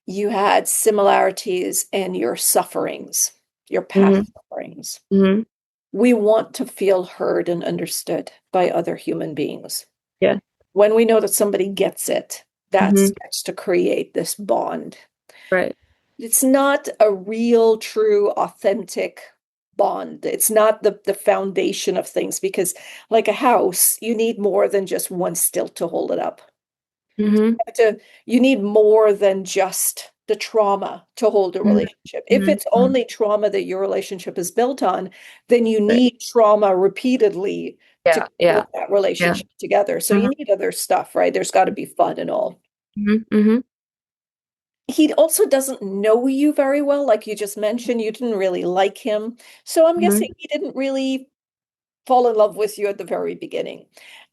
Speaker 1: you had similarities in your sufferings, your past
Speaker 2: Mhm.
Speaker 1: sufferings.
Speaker 2: Mhm.
Speaker 1: We want to feel heard and understood by other human beings.
Speaker 2: Yeah.
Speaker 1: When we know that somebody gets it, that
Speaker 2: Mhm.
Speaker 1: starts to create this bond.
Speaker 2: Right.
Speaker 1: It's not a real, true, authentic bond. It's not the foundation of things because, like a house, you need more than just one stilt to hold it up.
Speaker 2: Mhm.
Speaker 1: You need more than just the trauma to hold a
Speaker 2: Mhm.
Speaker 1: relationship. If
Speaker 2: Mhm.
Speaker 1: it's
Speaker 2: Mhm.
Speaker 1: only trauma that your relationship is built on, then you
Speaker 2: Right.
Speaker 1: need trauma repeatedly to
Speaker 2: Yeah. Yeah.
Speaker 1: hold that
Speaker 2: Yeah.
Speaker 1: relationship together. So you
Speaker 2: Mhm.
Speaker 1: need other stuff, right? There's got to be fun and all.
Speaker 2: Mhm. Mhm.
Speaker 1: he also doesn't know you very well. Like you just mentioned, you didn't really like him. So I'm guessing
Speaker 2: Mhm.
Speaker 1: he didn't really fall in love with you at the very beginning.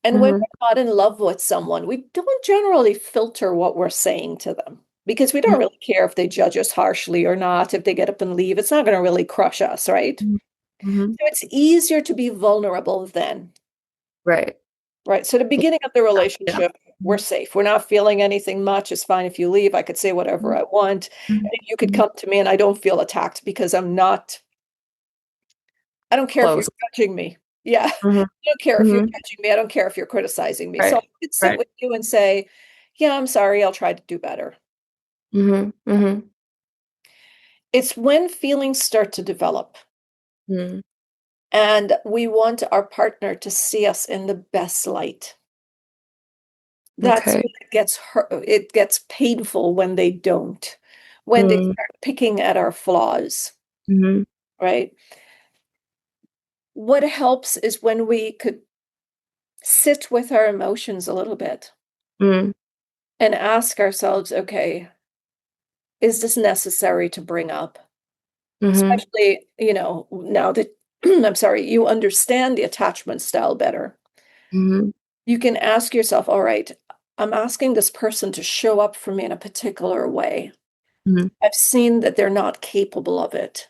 Speaker 1: And when
Speaker 2: Mhm.
Speaker 1: we're not in love with someone, we don't generally filter what we're saying to them because we don't really care if they judge us harshly or not. If they get up and leave, it's not going to really crush us, right?
Speaker 2: Mhm. Mhm.
Speaker 1: So it's easier to be vulnerable then,
Speaker 2: Right.
Speaker 1: right? So the beginning of the
Speaker 2: Yeah.
Speaker 1: relationship, we're
Speaker 2: Mhm.
Speaker 1: safe. We're not feeling anything much. It's fine if you leave. I could say whatever I want.
Speaker 2: Mhm.
Speaker 1: And you could
Speaker 2: Mhm.
Speaker 1: come to me and I don't feel attacked because I don't care if you're
Speaker 2: Close.
Speaker 1: judging me. Yeah.
Speaker 2: Mhm.
Speaker 1: I don't care if you're
Speaker 2: Mhm.
Speaker 1: judging me. I don't care if you're criticizing me. So I
Speaker 2: Right.
Speaker 1: could sit
Speaker 2: Right.
Speaker 1: with you and say, yeah, I'm sorry. I'll try to do better.
Speaker 2: Mhm. Mhm.
Speaker 1: It's when feelings start to develop
Speaker 2: Mhm.
Speaker 1: and we want our partner to see us in the best light. That's
Speaker 2: Okay.
Speaker 1: when it gets hurt. It gets painful when they don't, when they
Speaker 2: Mhm.
Speaker 1: start picking at our flaws,
Speaker 2: Mhm.
Speaker 1: right? What helps is when we could sit with our emotions a little bit
Speaker 2: Mhm.
Speaker 1: and ask ourselves, okay, is this necessary to bring up?
Speaker 2: Mhm.
Speaker 1: Especially, now that I'm sorry, you understand the attachment style better.
Speaker 2: Mhm.
Speaker 1: You can ask yourself, all right, I'm asking this person to show up for me in a particular way.
Speaker 2: Mhm.
Speaker 1: I've seen that they're not capable of it.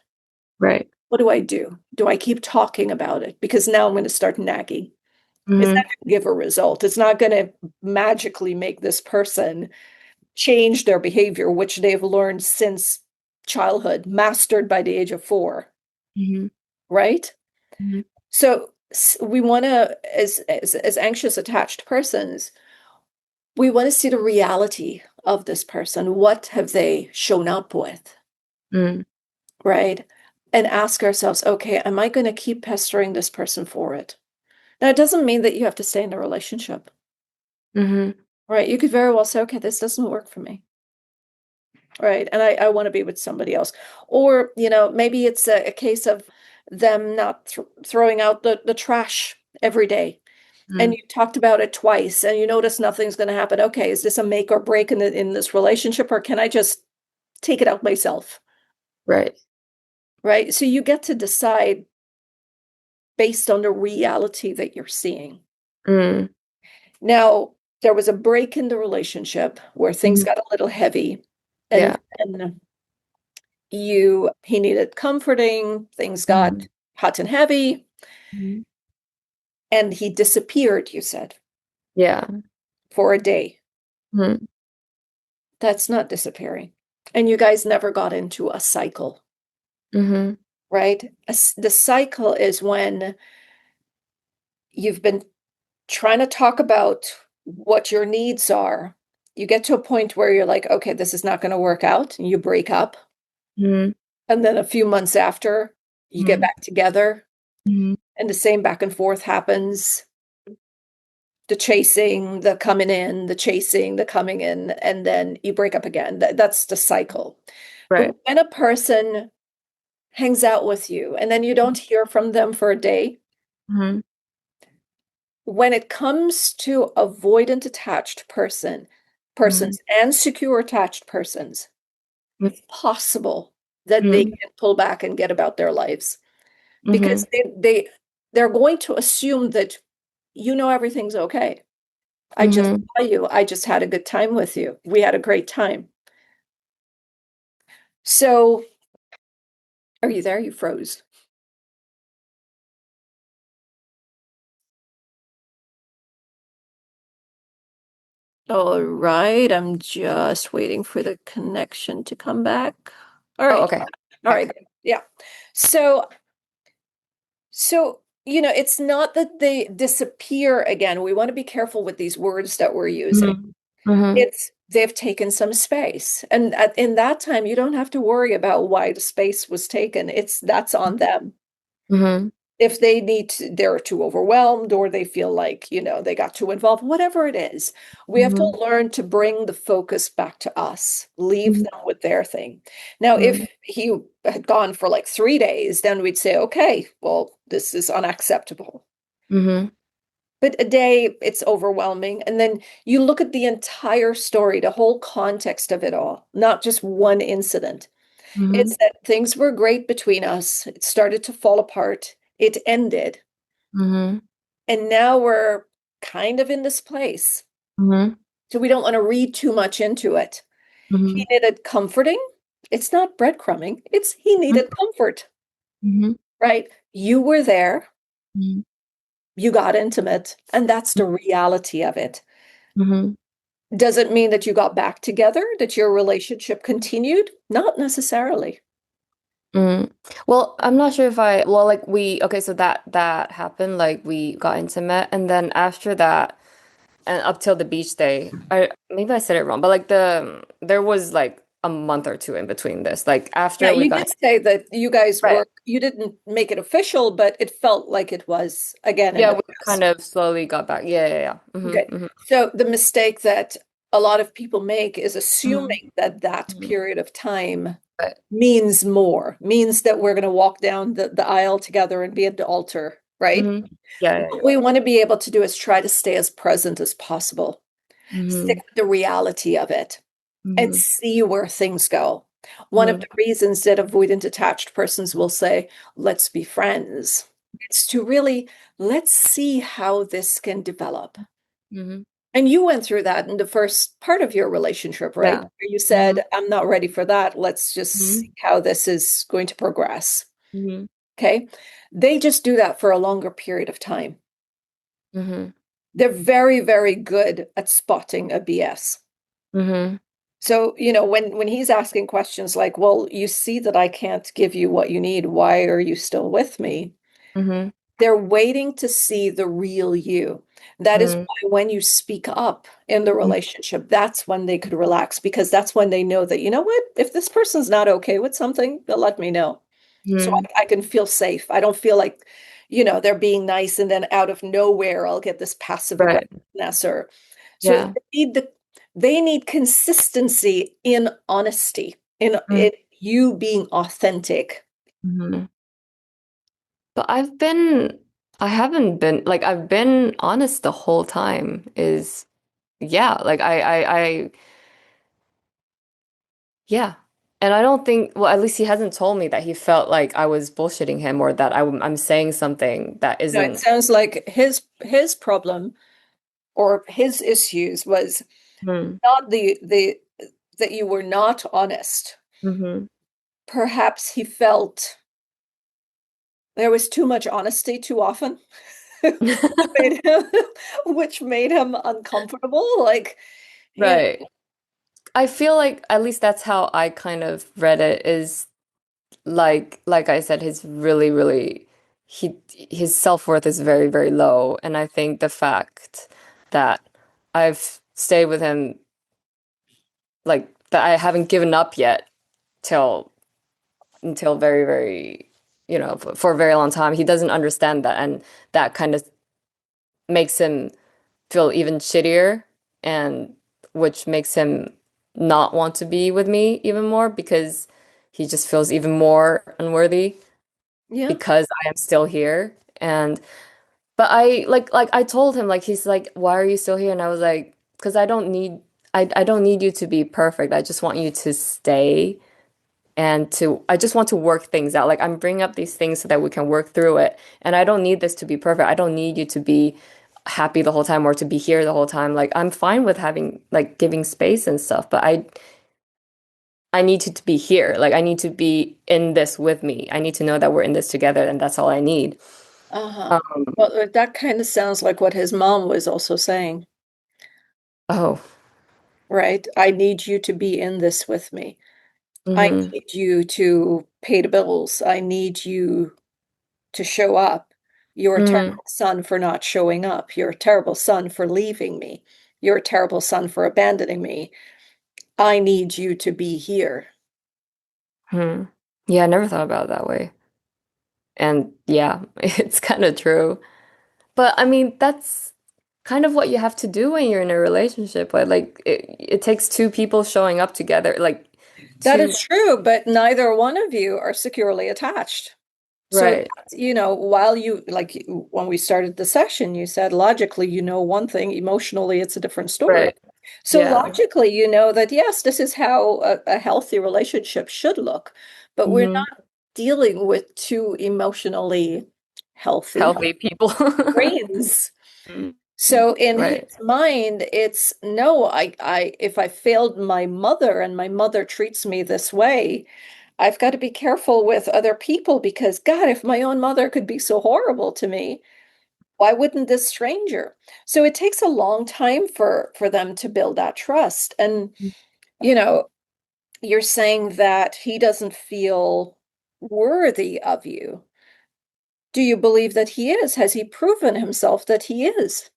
Speaker 2: Right.
Speaker 1: What do I do? Do I keep talking about it? Because now I'm going to start nagging. It's not
Speaker 2: Mhm.
Speaker 1: going to give a result. It's not going to magically make this person change their behavior, which they've learned since childhood, mastered by the age of 4,
Speaker 2: Mhm.
Speaker 1: right?
Speaker 2: Mhm.
Speaker 1: So we want to, as anxious attached persons, we want to see the reality of this person. What have they shown up with,
Speaker 2: Mhm.
Speaker 1: right? And ask ourselves, okay, am I going to keep pestering this person for it? Now, it doesn't mean that you have to stay in the relationship,
Speaker 2: Mhm.
Speaker 1: right? You could very well say, okay, this doesn't work for me. Right. And I want to be with somebody else. Or, maybe it's a case of them not throwing out the trash every day. And
Speaker 2: Mhm.
Speaker 1: you talked about it twice and you notice nothing's going to happen. Okay, is this a make or break in this relationship, or can I just take it out myself?
Speaker 2: Right.
Speaker 1: Right. So you get to decide based on the reality that you're seeing.
Speaker 2: Mhm.
Speaker 1: Now, there was a break in the relationship where things
Speaker 2: Mhm.
Speaker 1: got a little heavy. And
Speaker 2: Yeah.
Speaker 1: then he needed comforting, things got
Speaker 2: Mhm.
Speaker 1: hot and heavy,
Speaker 2: Mhm.
Speaker 1: and he disappeared, you said,
Speaker 2: Yeah.
Speaker 1: for a day.
Speaker 2: Mhm.
Speaker 1: That's not disappearing. And you guys never got into a cycle,
Speaker 2: Mhm.
Speaker 1: right? The cycle is when you've been trying to talk about what your needs are. You get to a point where you're like, okay, this is not going to work out, and you break up.
Speaker 2: Mhm.
Speaker 1: And then a few months after, you get
Speaker 2: Mhm.
Speaker 1: back together,
Speaker 2: Mhm.
Speaker 1: and the same back and forth happens. The chasing, the coming in, the chasing, the coming in, and then you break up again. That's the cycle. But
Speaker 2: Right.
Speaker 1: when a person hangs out with you and then you don't hear from them for a day,
Speaker 2: Mhm.
Speaker 1: when it comes to avoidant attached
Speaker 2: Mhm.
Speaker 1: persons and secure attached persons, it's possible that they
Speaker 2: Mhm.
Speaker 1: can pull back and get about their lives
Speaker 2: Mhm.
Speaker 1: because they're going to assume that everything's okay. I just
Speaker 2: Mhm.
Speaker 1: saw you. I just had a good time with you. We had a great time. So, are you there? You froze. All right. I'm just waiting for the connection to come back. All
Speaker 2: Oh,
Speaker 1: right.
Speaker 2: okay.
Speaker 1: All right.
Speaker 2: Back.
Speaker 1: Yeah. So, it's not that they disappear again. We want to be careful with these words that we're using.
Speaker 2: Mhm. Mhm.
Speaker 1: It's they've taken some space. And in that time, you don't have to worry about why the space was taken. That's on them.
Speaker 2: Mhm.
Speaker 1: If they're too overwhelmed or they feel like, they got too involved, whatever it is, we have to
Speaker 2: Mhm.
Speaker 1: learn to bring the focus back to us, leave
Speaker 2: Mhm.
Speaker 1: them with their thing. Now, if
Speaker 2: Mhm.
Speaker 1: he had gone for like 3 days, then we'd say, okay, well, this is unacceptable.
Speaker 2: Mhm.
Speaker 1: But a day, it's overwhelming. And then you look at the entire story, the whole context of it all, not just one incident.
Speaker 2: Mm-hmm.
Speaker 1: It's that things were great between us. It started to fall apart. It ended.
Speaker 2: Mm-hmm.
Speaker 1: And now we're kind of in this place.
Speaker 2: Mm-hmm.
Speaker 1: So we don't want to read too much into it.
Speaker 2: Mm-hmm.
Speaker 1: He needed comforting. It's not breadcrumbing. It's he needed comfort,
Speaker 2: Mm-hmm.
Speaker 1: right? You were there.
Speaker 2: Mm-hmm.
Speaker 1: You got intimate, and that's the reality of it.
Speaker 2: Mm-hmm.
Speaker 1: Does it mean that you got back together, that your relationship continued? Not necessarily.
Speaker 2: Mm. Well, I'm not sure if well, like okay, so that happened, like we got intimate, and then after that, and up till the beach day, I maybe I said it wrong, but like there was like a month or two in between this, like
Speaker 1: Yeah,
Speaker 2: after we
Speaker 1: you
Speaker 2: got
Speaker 1: did say that you guys
Speaker 2: right,
Speaker 1: were, you didn't make it official, but it felt like it was again in
Speaker 2: yeah,
Speaker 1: the
Speaker 2: we kind
Speaker 1: past.
Speaker 2: of slowly got back, yeah, yeah, yeah,
Speaker 1: Okay.
Speaker 2: mm-hmm,
Speaker 1: So the mistake that a lot of people make is
Speaker 2: mm-hmm,
Speaker 1: assuming that that
Speaker 2: mm-hmm,
Speaker 1: period of time
Speaker 2: right,
Speaker 1: means more, means that we're going to walk down the aisle together and be at the altar, right?
Speaker 2: mm-hmm, yeah, yeah,
Speaker 1: What
Speaker 2: yeah,
Speaker 1: we want to be able to do is try to stay as present as possible, stick
Speaker 2: mm-hmm,
Speaker 1: with the reality of it, and
Speaker 2: mm-hmm,
Speaker 1: see where things go. One of
Speaker 2: mm-hmm,
Speaker 1: the reasons that avoidant attached persons will say, let's be friends, it's to really, let's see how this can develop.
Speaker 2: mm-hmm,
Speaker 1: And you went through that in the first part of your relationship, right?
Speaker 2: yeah,
Speaker 1: Where you
Speaker 2: mm-hmm,
Speaker 1: said, I'm not ready for that. Let's just
Speaker 2: mm-hmm,
Speaker 1: see how this is going to progress.
Speaker 2: mm-hmm,
Speaker 1: Okay. They just do that for a longer period of time.
Speaker 2: mm-hmm,
Speaker 1: They're very, very good at spotting a BS.
Speaker 2: mm-hmm,
Speaker 1: So, when he's asking questions like, well, you see that I can't give you what you need. Why are you still with me?
Speaker 2: mm-hmm,
Speaker 1: They're waiting to see the real you. That is why when you speak up in the relationship, that's when they could relax because that's when they know that, you know what? If this person's not okay with something, they'll let me know. So
Speaker 2: mm-hmm,
Speaker 1: I can feel safe. I don't feel like, they're being nice and then out of nowhere I'll get this passive
Speaker 2: right,
Speaker 1: aggressiveness or so
Speaker 2: yeah.
Speaker 1: they need consistency in honesty, in you being authentic.
Speaker 2: Mm-hmm. But I haven't been, like, I've been honest the whole time is, yeah, like, yeah. And I don't think, well, at least he hasn't told me that he felt like I was bullshitting him or that I'm saying something that
Speaker 1: No, it
Speaker 2: isn't,
Speaker 1: sounds like his problem or his issues was
Speaker 2: mm,
Speaker 1: not the that you were not honest.
Speaker 2: hmm.
Speaker 1: Perhaps he felt there was too much honesty too often, which made him which made him uncomfortable. Like, you know,
Speaker 2: Right. I feel like at least that's how I kind of read it is like I said, his really, really his self-worth is very, very low. And I think the fact that I've stayed with him like that I haven't given up yet till until very, very, for a very long time, he doesn't understand that. And that kind of makes him feel even shittier and which makes him not want to be with me even more because he just feels even more unworthy
Speaker 1: yeah.
Speaker 2: because I am still here. And but I like I told him like he's like, why are you still here? And I was like, because I don't need you to be perfect. I just want you to stay and to I just want to work things out. Like I'm bringing up these things so that we can work through it. And I don't need this to be perfect. I don't need you to be happy the whole time or to be here the whole time. Like I'm fine with having like giving space and stuff, but I need you to be here. Like I need to be in this with me. I need to know that we're in this together and that's all I need.
Speaker 1: Uh-huh.
Speaker 2: Um,
Speaker 1: Well, that kind of sounds like what his mom was also saying,
Speaker 2: oh.
Speaker 1: right? I need you to be in this with me. I
Speaker 2: Mm-hmm.
Speaker 1: need you to pay the bills. I need you to show up. You're a
Speaker 2: Mm-hmm.
Speaker 1: terrible son for not showing up. You're a terrible son for leaving me. You're a terrible son for abandoning me. I need you to be here.
Speaker 2: Hmm. Yeah, I never thought about it that way. And yeah, it's kind of true. But I mean, that's kind of what you have to do when you're in a relationship. Like it takes two people showing up together, like
Speaker 1: That
Speaker 2: two,
Speaker 1: is true, but neither one of you are securely attached. So,
Speaker 2: Right.
Speaker 1: that, while when we started the session, you said logically, one thing, emotionally, it's a different story.
Speaker 2: Right.
Speaker 1: So,
Speaker 2: Yeah.
Speaker 1: logically, you know that yes, this is how a healthy relationship should look, but we're
Speaker 2: Hmm.
Speaker 1: not dealing with two emotionally healthy
Speaker 2: Healthy people.
Speaker 1: brains.
Speaker 2: Mhm.
Speaker 1: So in his
Speaker 2: Right.
Speaker 1: mind, it's no, if I failed my mother and my mother treats me this way, I've got to be careful with other people because God, if my own mother could be so horrible to me, why wouldn't this stranger? So it takes a long time for them to build that trust. And you know, you're saying that he doesn't feel worthy of you. Do you believe that he is? Has he proven himself that he is?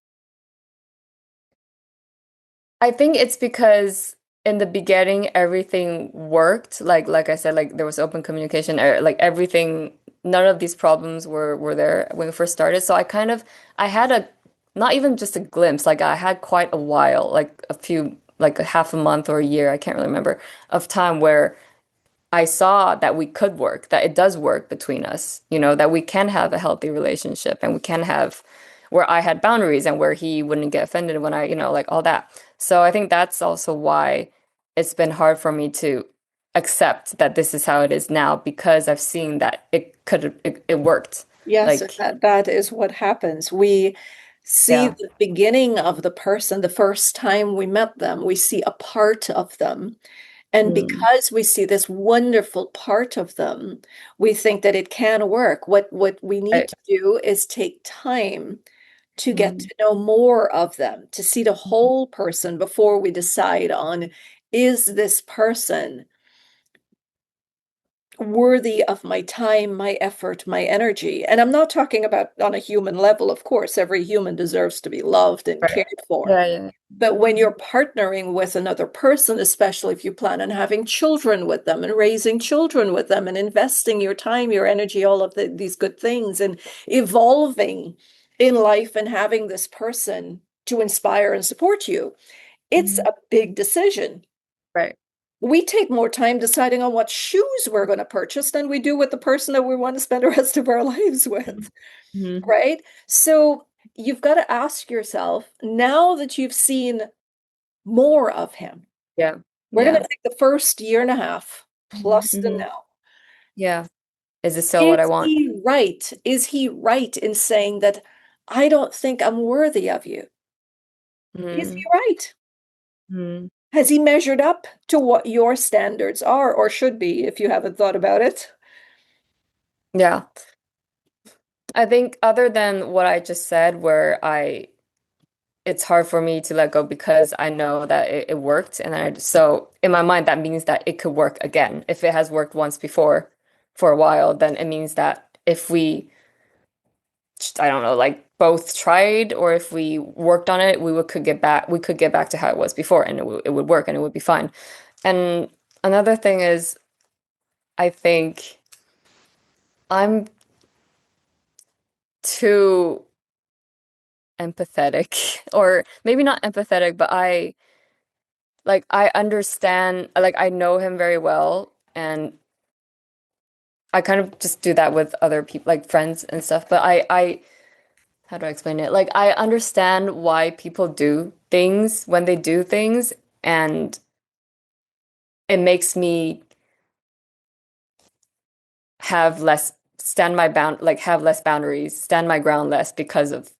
Speaker 2: I think it's because in the beginning everything worked. Like I said, like there was open communication, like everything, none of these problems were there when we first started. So I had a not even just a glimpse, like I had quite a while, like a few like a half a month or a year, I can't really remember, of time where I saw that we could work, that it does work between us, that we can have a healthy relationship and we can have where I had boundaries and where he wouldn't get offended when like all that. So I think that's also why it's been hard for me to accept that this is how it is now because I've seen that it worked.
Speaker 1: Yes, and
Speaker 2: Like,
Speaker 1: that is what happens. We see
Speaker 2: yeah.
Speaker 1: the beginning of the person the first time we met them. We see a part of them. And
Speaker 2: Mm,
Speaker 1: because we see this wonderful part of them, we think that it can work. What we need
Speaker 2: right.
Speaker 1: to do is take time to get
Speaker 2: Mm,
Speaker 1: to know more of them, to see the whole person before we decide on, is this person worthy of my time, my effort, my energy? And I'm not talking about on a human level, of course, every human deserves to be loved and
Speaker 2: right.
Speaker 1: cared for.
Speaker 2: Yeah, yeah.
Speaker 1: But when you're partnering with another person, especially if you plan on having children with them and raising children with them and investing your time, your energy, all of these good things and evolving in life and having this person to inspire and support you, it's
Speaker 2: Mhm.
Speaker 1: a big decision.
Speaker 2: Right.
Speaker 1: We take more time deciding on what shoes we're going to purchase than we do with the person that we want to spend the rest of our lives with,
Speaker 2: Mhm.
Speaker 1: right? So you've got to ask yourself, now that you've seen more of him,
Speaker 2: Yeah.
Speaker 1: we're going
Speaker 2: Yeah.
Speaker 1: to take the first year and a half plus the
Speaker 2: Hmm.
Speaker 1: now.
Speaker 2: Yeah. Is this still what I
Speaker 1: Is
Speaker 2: want?
Speaker 1: he right? Is he right in saying that I don't think I'm worthy of you? Is he
Speaker 2: Mm-hmm.
Speaker 1: right?
Speaker 2: Mm-hmm.
Speaker 1: Has he measured up to what your standards are or should be if you haven't thought about it?
Speaker 2: Yeah. I think other than what I just said, it's hard for me to let go because I know that it worked. So in my mind, that means that it could work again. If it has worked once before for a while, then it means that if we, I don't know, like both tried or if we worked on it, we could get back to how it was before and it would work and it would be fine. And another thing is, I think I'm too empathetic or maybe not empathetic, but I understand, like I know him very well and I kind of just do that with other people, like friends and stuff, but how do I explain it? Like I understand why people do things when they do things and it makes me have less stand my bound like have less boundaries, stand my ground less because of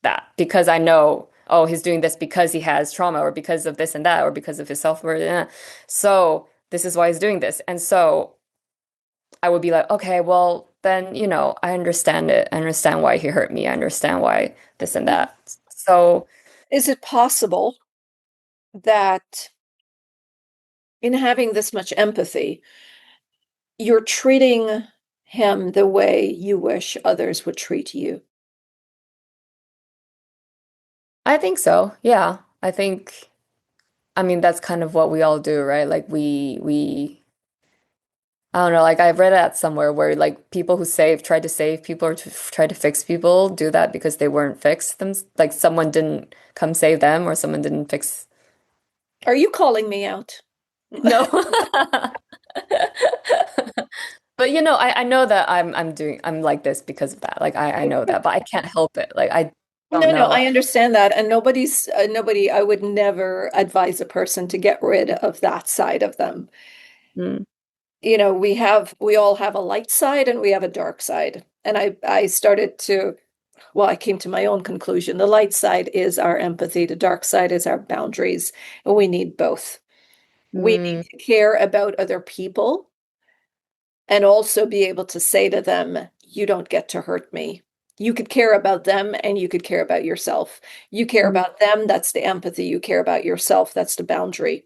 Speaker 2: that because I know, oh, he's doing this because he has trauma or because of this and that or because of his self-worth. So this is why he's doing this. And so I would be like, okay, well, then, I understand it. I understand why he hurt me. I understand why this and that. So
Speaker 1: Is it possible that in having this much empathy, you're treating him the way you wish others would treat you?
Speaker 2: I think so. Yeah. I mean, that's kind of what we all do, right? Like I don't know, like I've read that somewhere where like people who try to save people or to try to fix people do that because they weren't fixed them. Like someone didn't come save them or someone didn't fix.
Speaker 1: Are you calling me out?
Speaker 2: No. But I know that I'm like this because of that. Like I know that, but I can't help it. Like I don't
Speaker 1: No, no,
Speaker 2: know.
Speaker 1: I understand that. And nobody, I would never advise a person to get rid of that side of them.
Speaker 2: Mm,
Speaker 1: We all have a light side and we have a dark side. And I started to, well, I came to my own conclusion. The light side is our empathy, the dark side is our boundaries, and we need both. We need
Speaker 2: mm,
Speaker 1: to care about other people and also be able to say to them, you don't get to hurt me. You could care about them and you could care about yourself. You care
Speaker 2: mm,
Speaker 1: about them, that's the empathy. You care about yourself, that's the boundary.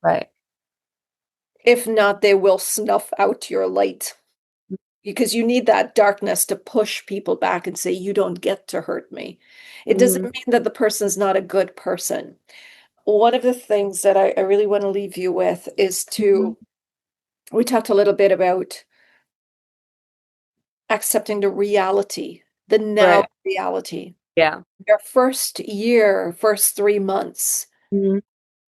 Speaker 2: right.
Speaker 1: If not, they will snuff out your light because you need that darkness to push people back and say, you don't get to hurt me. It doesn't
Speaker 2: Mm,
Speaker 1: mean that the person's not a good person. One of the things that I really want to leave you with is
Speaker 2: mhm.
Speaker 1: we talked a little bit about accepting the reality, the now
Speaker 2: Right.
Speaker 1: reality.
Speaker 2: Yeah.
Speaker 1: Your first year, first 3 months,
Speaker 2: Mhm.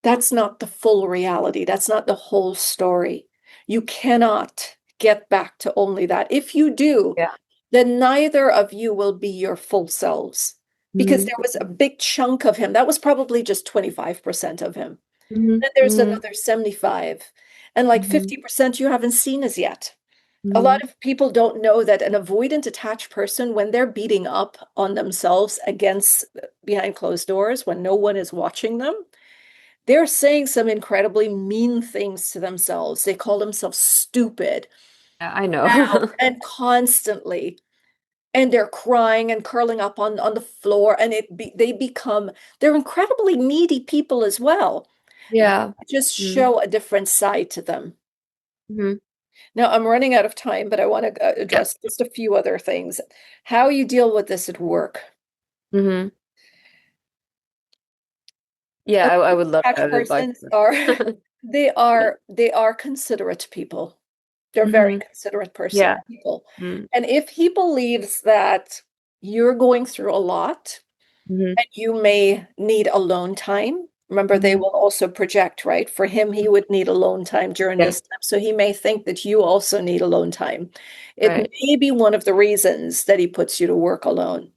Speaker 1: that's not the full reality. That's not the whole story. You cannot get back to only that. If you do,
Speaker 2: Yeah.
Speaker 1: then neither of you will be your full selves because
Speaker 2: Mhm.
Speaker 1: there was a big chunk of him. That was probably just 25% of him.
Speaker 2: Mhm.
Speaker 1: Then there's
Speaker 2: Mhm.
Speaker 1: another 75, and like
Speaker 2: Mhm.
Speaker 1: 50% you haven't seen as yet. A lot
Speaker 2: Mhm.
Speaker 1: of people don't know that an avoidant attached person, when they're beating up on themselves against behind closed doors, when no one is watching them, they're saying some incredibly mean things to themselves. They call themselves stupid
Speaker 2: Yeah, I
Speaker 1: now
Speaker 2: know.
Speaker 1: and constantly. And they're crying and curling up on the floor, and they become they're incredibly needy people as well. They
Speaker 2: Yeah.
Speaker 1: just
Speaker 2: Mm.
Speaker 1: show a different side to them.
Speaker 2: Mhm.
Speaker 1: Now, I'm running out of time, but I want to
Speaker 2: Yeah.
Speaker 1: address just a few other things. How you deal with this at work.
Speaker 2: Mhm. Yeah, I would love
Speaker 1: Attached
Speaker 2: that advice.
Speaker 1: persons are they are considerate people. They're very
Speaker 2: Mhm.
Speaker 1: considerate person
Speaker 2: Yeah.
Speaker 1: people.
Speaker 2: Mm.
Speaker 1: And if he believes that you're going through a lot
Speaker 2: Mhm.
Speaker 1: and you may need alone time, remember they
Speaker 2: Mhm.
Speaker 1: will also project, right? For him, he would need alone time during
Speaker 2: Yeah.
Speaker 1: this time. So he may think that you also need alone time. It
Speaker 2: Right.
Speaker 1: may be one of the reasons that he puts you to work alone.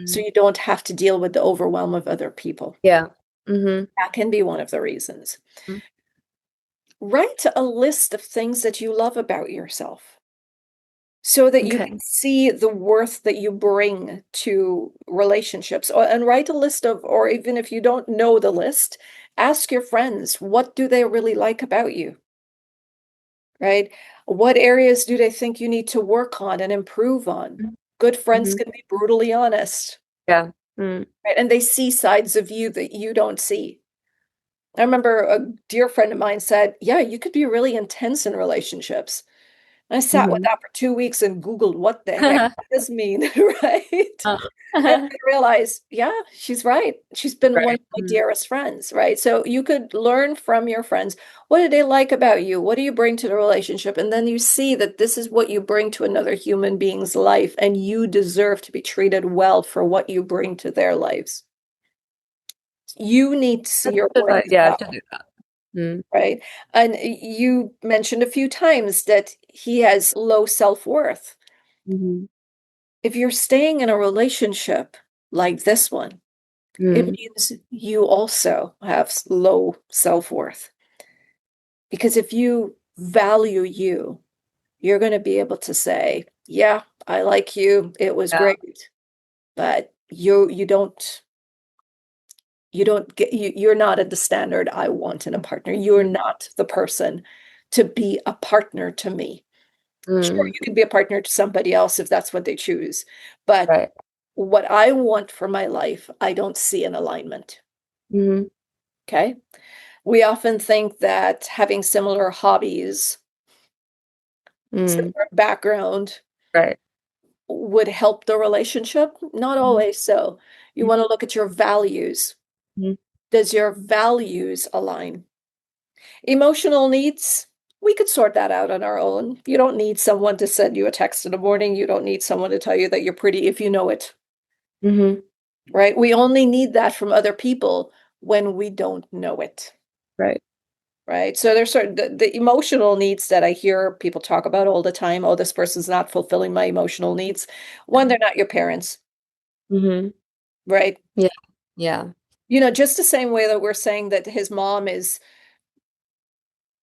Speaker 1: So
Speaker 2: Mm.
Speaker 1: you don't have to deal with the overwhelm of other people.
Speaker 2: Yeah. Mhm.
Speaker 1: That can be one of the reasons. Write a list of things that you love about yourself so that you
Speaker 2: Okay.
Speaker 1: can see the worth that you bring to relationships. And write a list of, or even if you don't know the list, ask your friends, what do they really like about you, right? What areas do they think you need to work on and improve on? Good friends
Speaker 2: Mhm.
Speaker 1: can be brutally honest,
Speaker 2: Yeah. Mm.
Speaker 1: right? And they see sides of you that you don't see. I remember a dear friend of mine said, yeah, you could be really intense in relationships. I sat with
Speaker 2: Mhm.
Speaker 1: that for 2 weeks and Googled what the heck does this mean, right?
Speaker 2: Uh,
Speaker 1: And I realized, yeah, she's right. She's been one
Speaker 2: Right.
Speaker 1: of my
Speaker 2: Mm.
Speaker 1: dearest friends, right? So you could learn from your friends. What do they like about you? What do you bring to the relationship? And then you see that this is what you bring to another human being's life, and you deserve to be treated well for what you bring to their lives. You need to see
Speaker 2: That's
Speaker 1: your
Speaker 2: good
Speaker 1: worth
Speaker 2: advice.
Speaker 1: as
Speaker 2: Yeah, I should
Speaker 1: well,
Speaker 2: do that. Mm.
Speaker 1: right? And you mentioned a few times that he has low self-worth.
Speaker 2: Mhm.
Speaker 1: If you're staying in a relationship like this one, it
Speaker 2: Mm.
Speaker 1: means you also have low self-worth. Because if you value you, you're going to be able to say, yeah, I like you. It was
Speaker 2: Yeah.
Speaker 1: great. But you're not at the standard I want in a partner. You're
Speaker 2: Mm.
Speaker 1: not the person to be a partner to me. Sure,
Speaker 2: Mm.
Speaker 1: you can be a partner to somebody else if that's what they choose. But
Speaker 2: Right.
Speaker 1: what I want for my life, I don't see an alignment.
Speaker 2: Mhm.
Speaker 1: Okay. We often think that having similar hobbies,
Speaker 2: Mm.
Speaker 1: similar background
Speaker 2: Right.
Speaker 1: would help the relationship. Not
Speaker 2: Mhm.
Speaker 1: always so. You want to look at your values.
Speaker 2: Mhm.
Speaker 1: Does your values align? Emotional needs, we could sort that out on our own. You don't need someone to send you a text in the morning. You don't need someone to tell you that you're pretty if you know it,
Speaker 2: Mhm.
Speaker 1: right? We only need that from other people when we don't know it.
Speaker 2: Right.
Speaker 1: right? So there's certain the emotional needs that I hear people talk about all the time. Oh, this person's not fulfilling my emotional needs. One, they're not your parents,
Speaker 2: Mm-hmm.
Speaker 1: right?
Speaker 2: Yeah. Yeah.
Speaker 1: Just the same way that we're saying that his mom is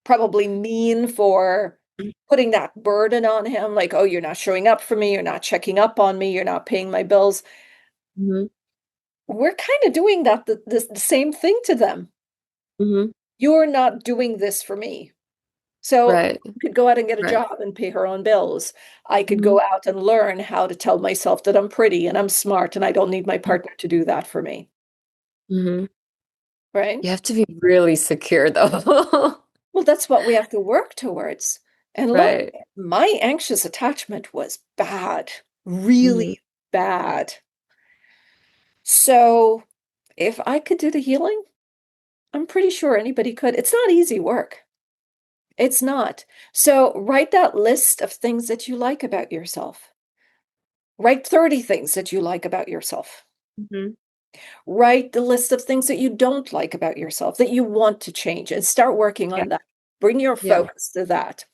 Speaker 1: probably mean for putting that burden on him, like, oh, you're not showing up for me, you're not checking up on me, you're not paying my bills.
Speaker 2: Mm-hmm.
Speaker 1: We're kind of doing that the same thing to them.
Speaker 2: Mm-hmm.
Speaker 1: You're not doing this for me. So
Speaker 2: Right.
Speaker 1: I could go out and get a
Speaker 2: Right.
Speaker 1: job and pay her own bills. I could
Speaker 2: Mm-hmm.
Speaker 1: go out and learn how to tell myself that I'm pretty and I'm smart and I don't need my partner to do that for me.
Speaker 2: Mm-hmm.
Speaker 1: Right?
Speaker 2: You have to be really secure though.
Speaker 1: Well, that's what we have to work towards. And look,
Speaker 2: Right.
Speaker 1: my anxious attachment was bad,
Speaker 2: Mm-hmm.
Speaker 1: really bad. So if I could do the healing, I'm pretty sure anybody could. It's not easy work. It's not. So write that list of things that you like about yourself. Write 30 things that you like about yourself.
Speaker 2: Mm-hmm.
Speaker 1: Write the list of things that you don't like about yourself that you want to change and start working
Speaker 2: Yeah.
Speaker 1: on that. Bring your
Speaker 2: Yeah.
Speaker 1: focus to that.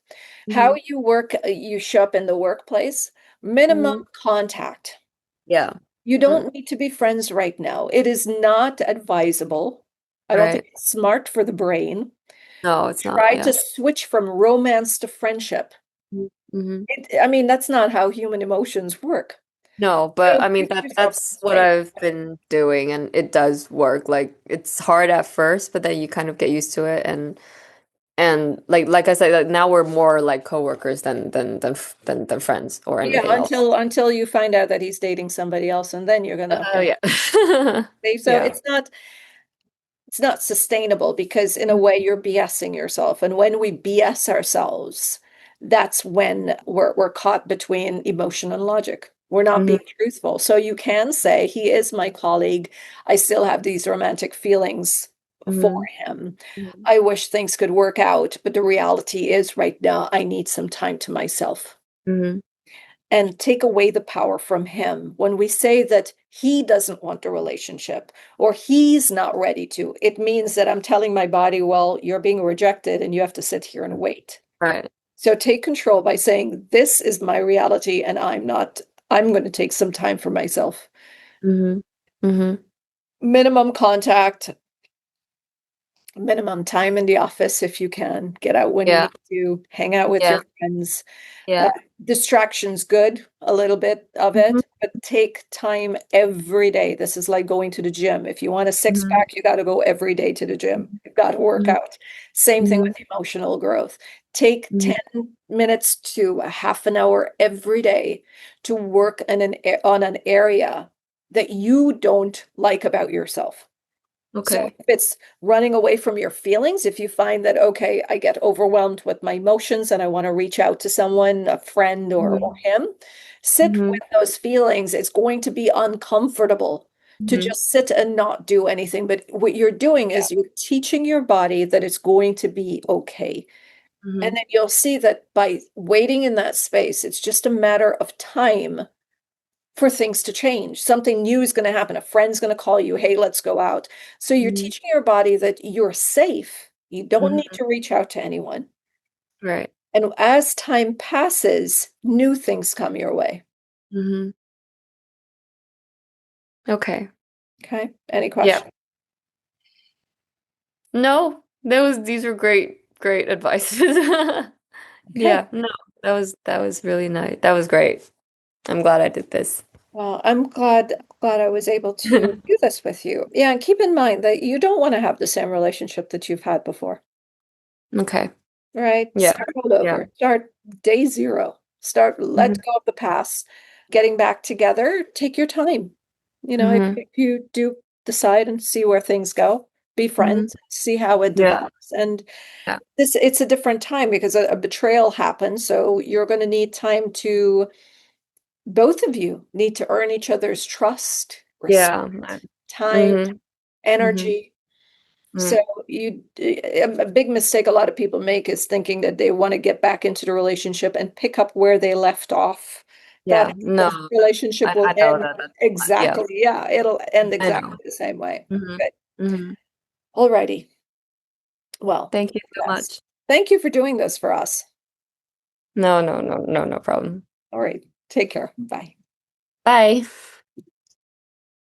Speaker 1: How
Speaker 2: Mm-hmm.
Speaker 1: you work, you show up in the workplace, minimum
Speaker 2: Mm-hmm.
Speaker 1: contact.
Speaker 2: Yeah.
Speaker 1: You
Speaker 2: Mm.
Speaker 1: don't need to be friends right now. It is not advisable. I don't think
Speaker 2: Right.
Speaker 1: it's smart for the brain.
Speaker 2: No, it's not.
Speaker 1: Try
Speaker 2: Yeah.
Speaker 1: to switch from romance to friendship.
Speaker 2: Mm-hmm.
Speaker 1: I mean, that's not how human emotions work.
Speaker 2: No,
Speaker 1: So
Speaker 2: but I mean
Speaker 1: treat yourself
Speaker 2: that's
Speaker 1: this
Speaker 2: what
Speaker 1: way.
Speaker 2: I've been doing and it does work. Like it's hard at first, but then you kind of get used to it and like I said, like, now we're more like coworkers than friends or
Speaker 1: Yeah,
Speaker 2: anything else.
Speaker 1: until you find out that he's dating somebody else, and then you're gonna
Speaker 2: Oh yeah.
Speaker 1: say, so
Speaker 2: Yeah.
Speaker 1: it's not sustainable because in a way you're BSing yourself. And when we BS ourselves, that's when we're caught between emotion and logic. We're not
Speaker 2: Mm-hmm.
Speaker 1: being truthful. So you can say, he is my colleague. I still have these romantic feelings for
Speaker 2: Mm-hmm.
Speaker 1: him. I wish things could work out, but the reality is right now I need some time to myself
Speaker 2: Mm-hmm.
Speaker 1: and take away the power from him. When we say that he doesn't want a relationship or he's not ready to, it means that I'm telling my body, well, you're being rejected and you have to sit here and wait.
Speaker 2: Right.
Speaker 1: So take control by saying, this is my reality and I'm going to take some time for myself.
Speaker 2: Mm-hmm. Mm-hmm.
Speaker 1: Minimum contact, minimum time in the office if you can. Get out when you
Speaker 2: Yeah.
Speaker 1: need to, hang out with your
Speaker 2: Yeah.
Speaker 1: friends. Uh,
Speaker 2: Yeah.
Speaker 1: distraction's good, a little bit of
Speaker 2: Mm-hmm.
Speaker 1: it, but take time every day. This is like going to the gym. If you want a six
Speaker 2: Mm-hmm.
Speaker 1: pack, you got to go every day to the gym. You've got to work out. Same thing
Speaker 2: Mm-hmm.
Speaker 1: with emotional growth. Take
Speaker 2: Mm-hmm.
Speaker 1: 10 minutes to a half an hour every day to work on an area that you don't like about yourself. So
Speaker 2: Okay.
Speaker 1: if it's running away from your feelings, if you find that, okay, I get overwhelmed with my emotions and I want to reach out to someone, a friend or
Speaker 2: Mm-hmm.
Speaker 1: him, sit
Speaker 2: Mm-hmm.
Speaker 1: with those feelings. It's going to be uncomfortable to
Speaker 2: Mm-hmm.
Speaker 1: just sit and not do anything. But what you're doing is you're teaching your body that it's going to be okay. And
Speaker 2: Mm-hmm.
Speaker 1: then you'll see that by waiting in that space, it's just a matter of time for things to change. Something new is going to happen. A friend's going to call you, hey, let's go out. So you're
Speaker 2: Mm-hmm.
Speaker 1: teaching your body that you're safe. You don't need
Speaker 2: Mm-hmm.
Speaker 1: to reach out to anyone.
Speaker 2: Right.
Speaker 1: And as time passes, new things come your way.
Speaker 2: Mm-hmm. Okay.
Speaker 1: Okay. Any
Speaker 2: Yeah.
Speaker 1: questions?
Speaker 2: No, these were great advices.
Speaker 1: Okay.
Speaker 2: Yeah, no, that was really nice. That was great. I'm glad I did this.
Speaker 1: Well, I'm glad I was able to do this with you. Yeah, and keep in mind that you don't want to have the same relationship that you've had before.
Speaker 2: Okay.
Speaker 1: Right?
Speaker 2: Yeah.
Speaker 1: Start all
Speaker 2: Yeah.
Speaker 1: over. Start day zero. Let
Speaker 2: Hmm.
Speaker 1: go of the past. Getting back together, take your time.
Speaker 2: Hmm.
Speaker 1: If you do decide and see where things go, be
Speaker 2: Hmm.
Speaker 1: friends, see how it
Speaker 2: Yeah.
Speaker 1: develops. And
Speaker 2: Yeah.
Speaker 1: it's a different time because a betrayal happened. So you're going to need time to, both of you need to earn each other's trust,
Speaker 2: Yeah.
Speaker 1: respect, time,
Speaker 2: Hmm. Hmm.
Speaker 1: energy. So
Speaker 2: Hmm.
Speaker 1: a big mistake a lot of people make is thinking that they want to get back into the relationship and pick up where they left off. That
Speaker 2: Yeah. No,
Speaker 1: relationship will
Speaker 2: I know
Speaker 1: end
Speaker 2: that that's not, yeah.
Speaker 1: exactly, yeah, it'll end
Speaker 2: I know.
Speaker 1: exactly the same way.
Speaker 2: Hmm.
Speaker 1: Good.
Speaker 2: Hmm.
Speaker 1: Alrighty. Well,
Speaker 2: Thank you so
Speaker 1: yes.
Speaker 2: much.
Speaker 1: Thank you for doing this for us.
Speaker 2: No, no, no, no, no problem.
Speaker 1: All right. Take care. Bye.
Speaker 2: Bye.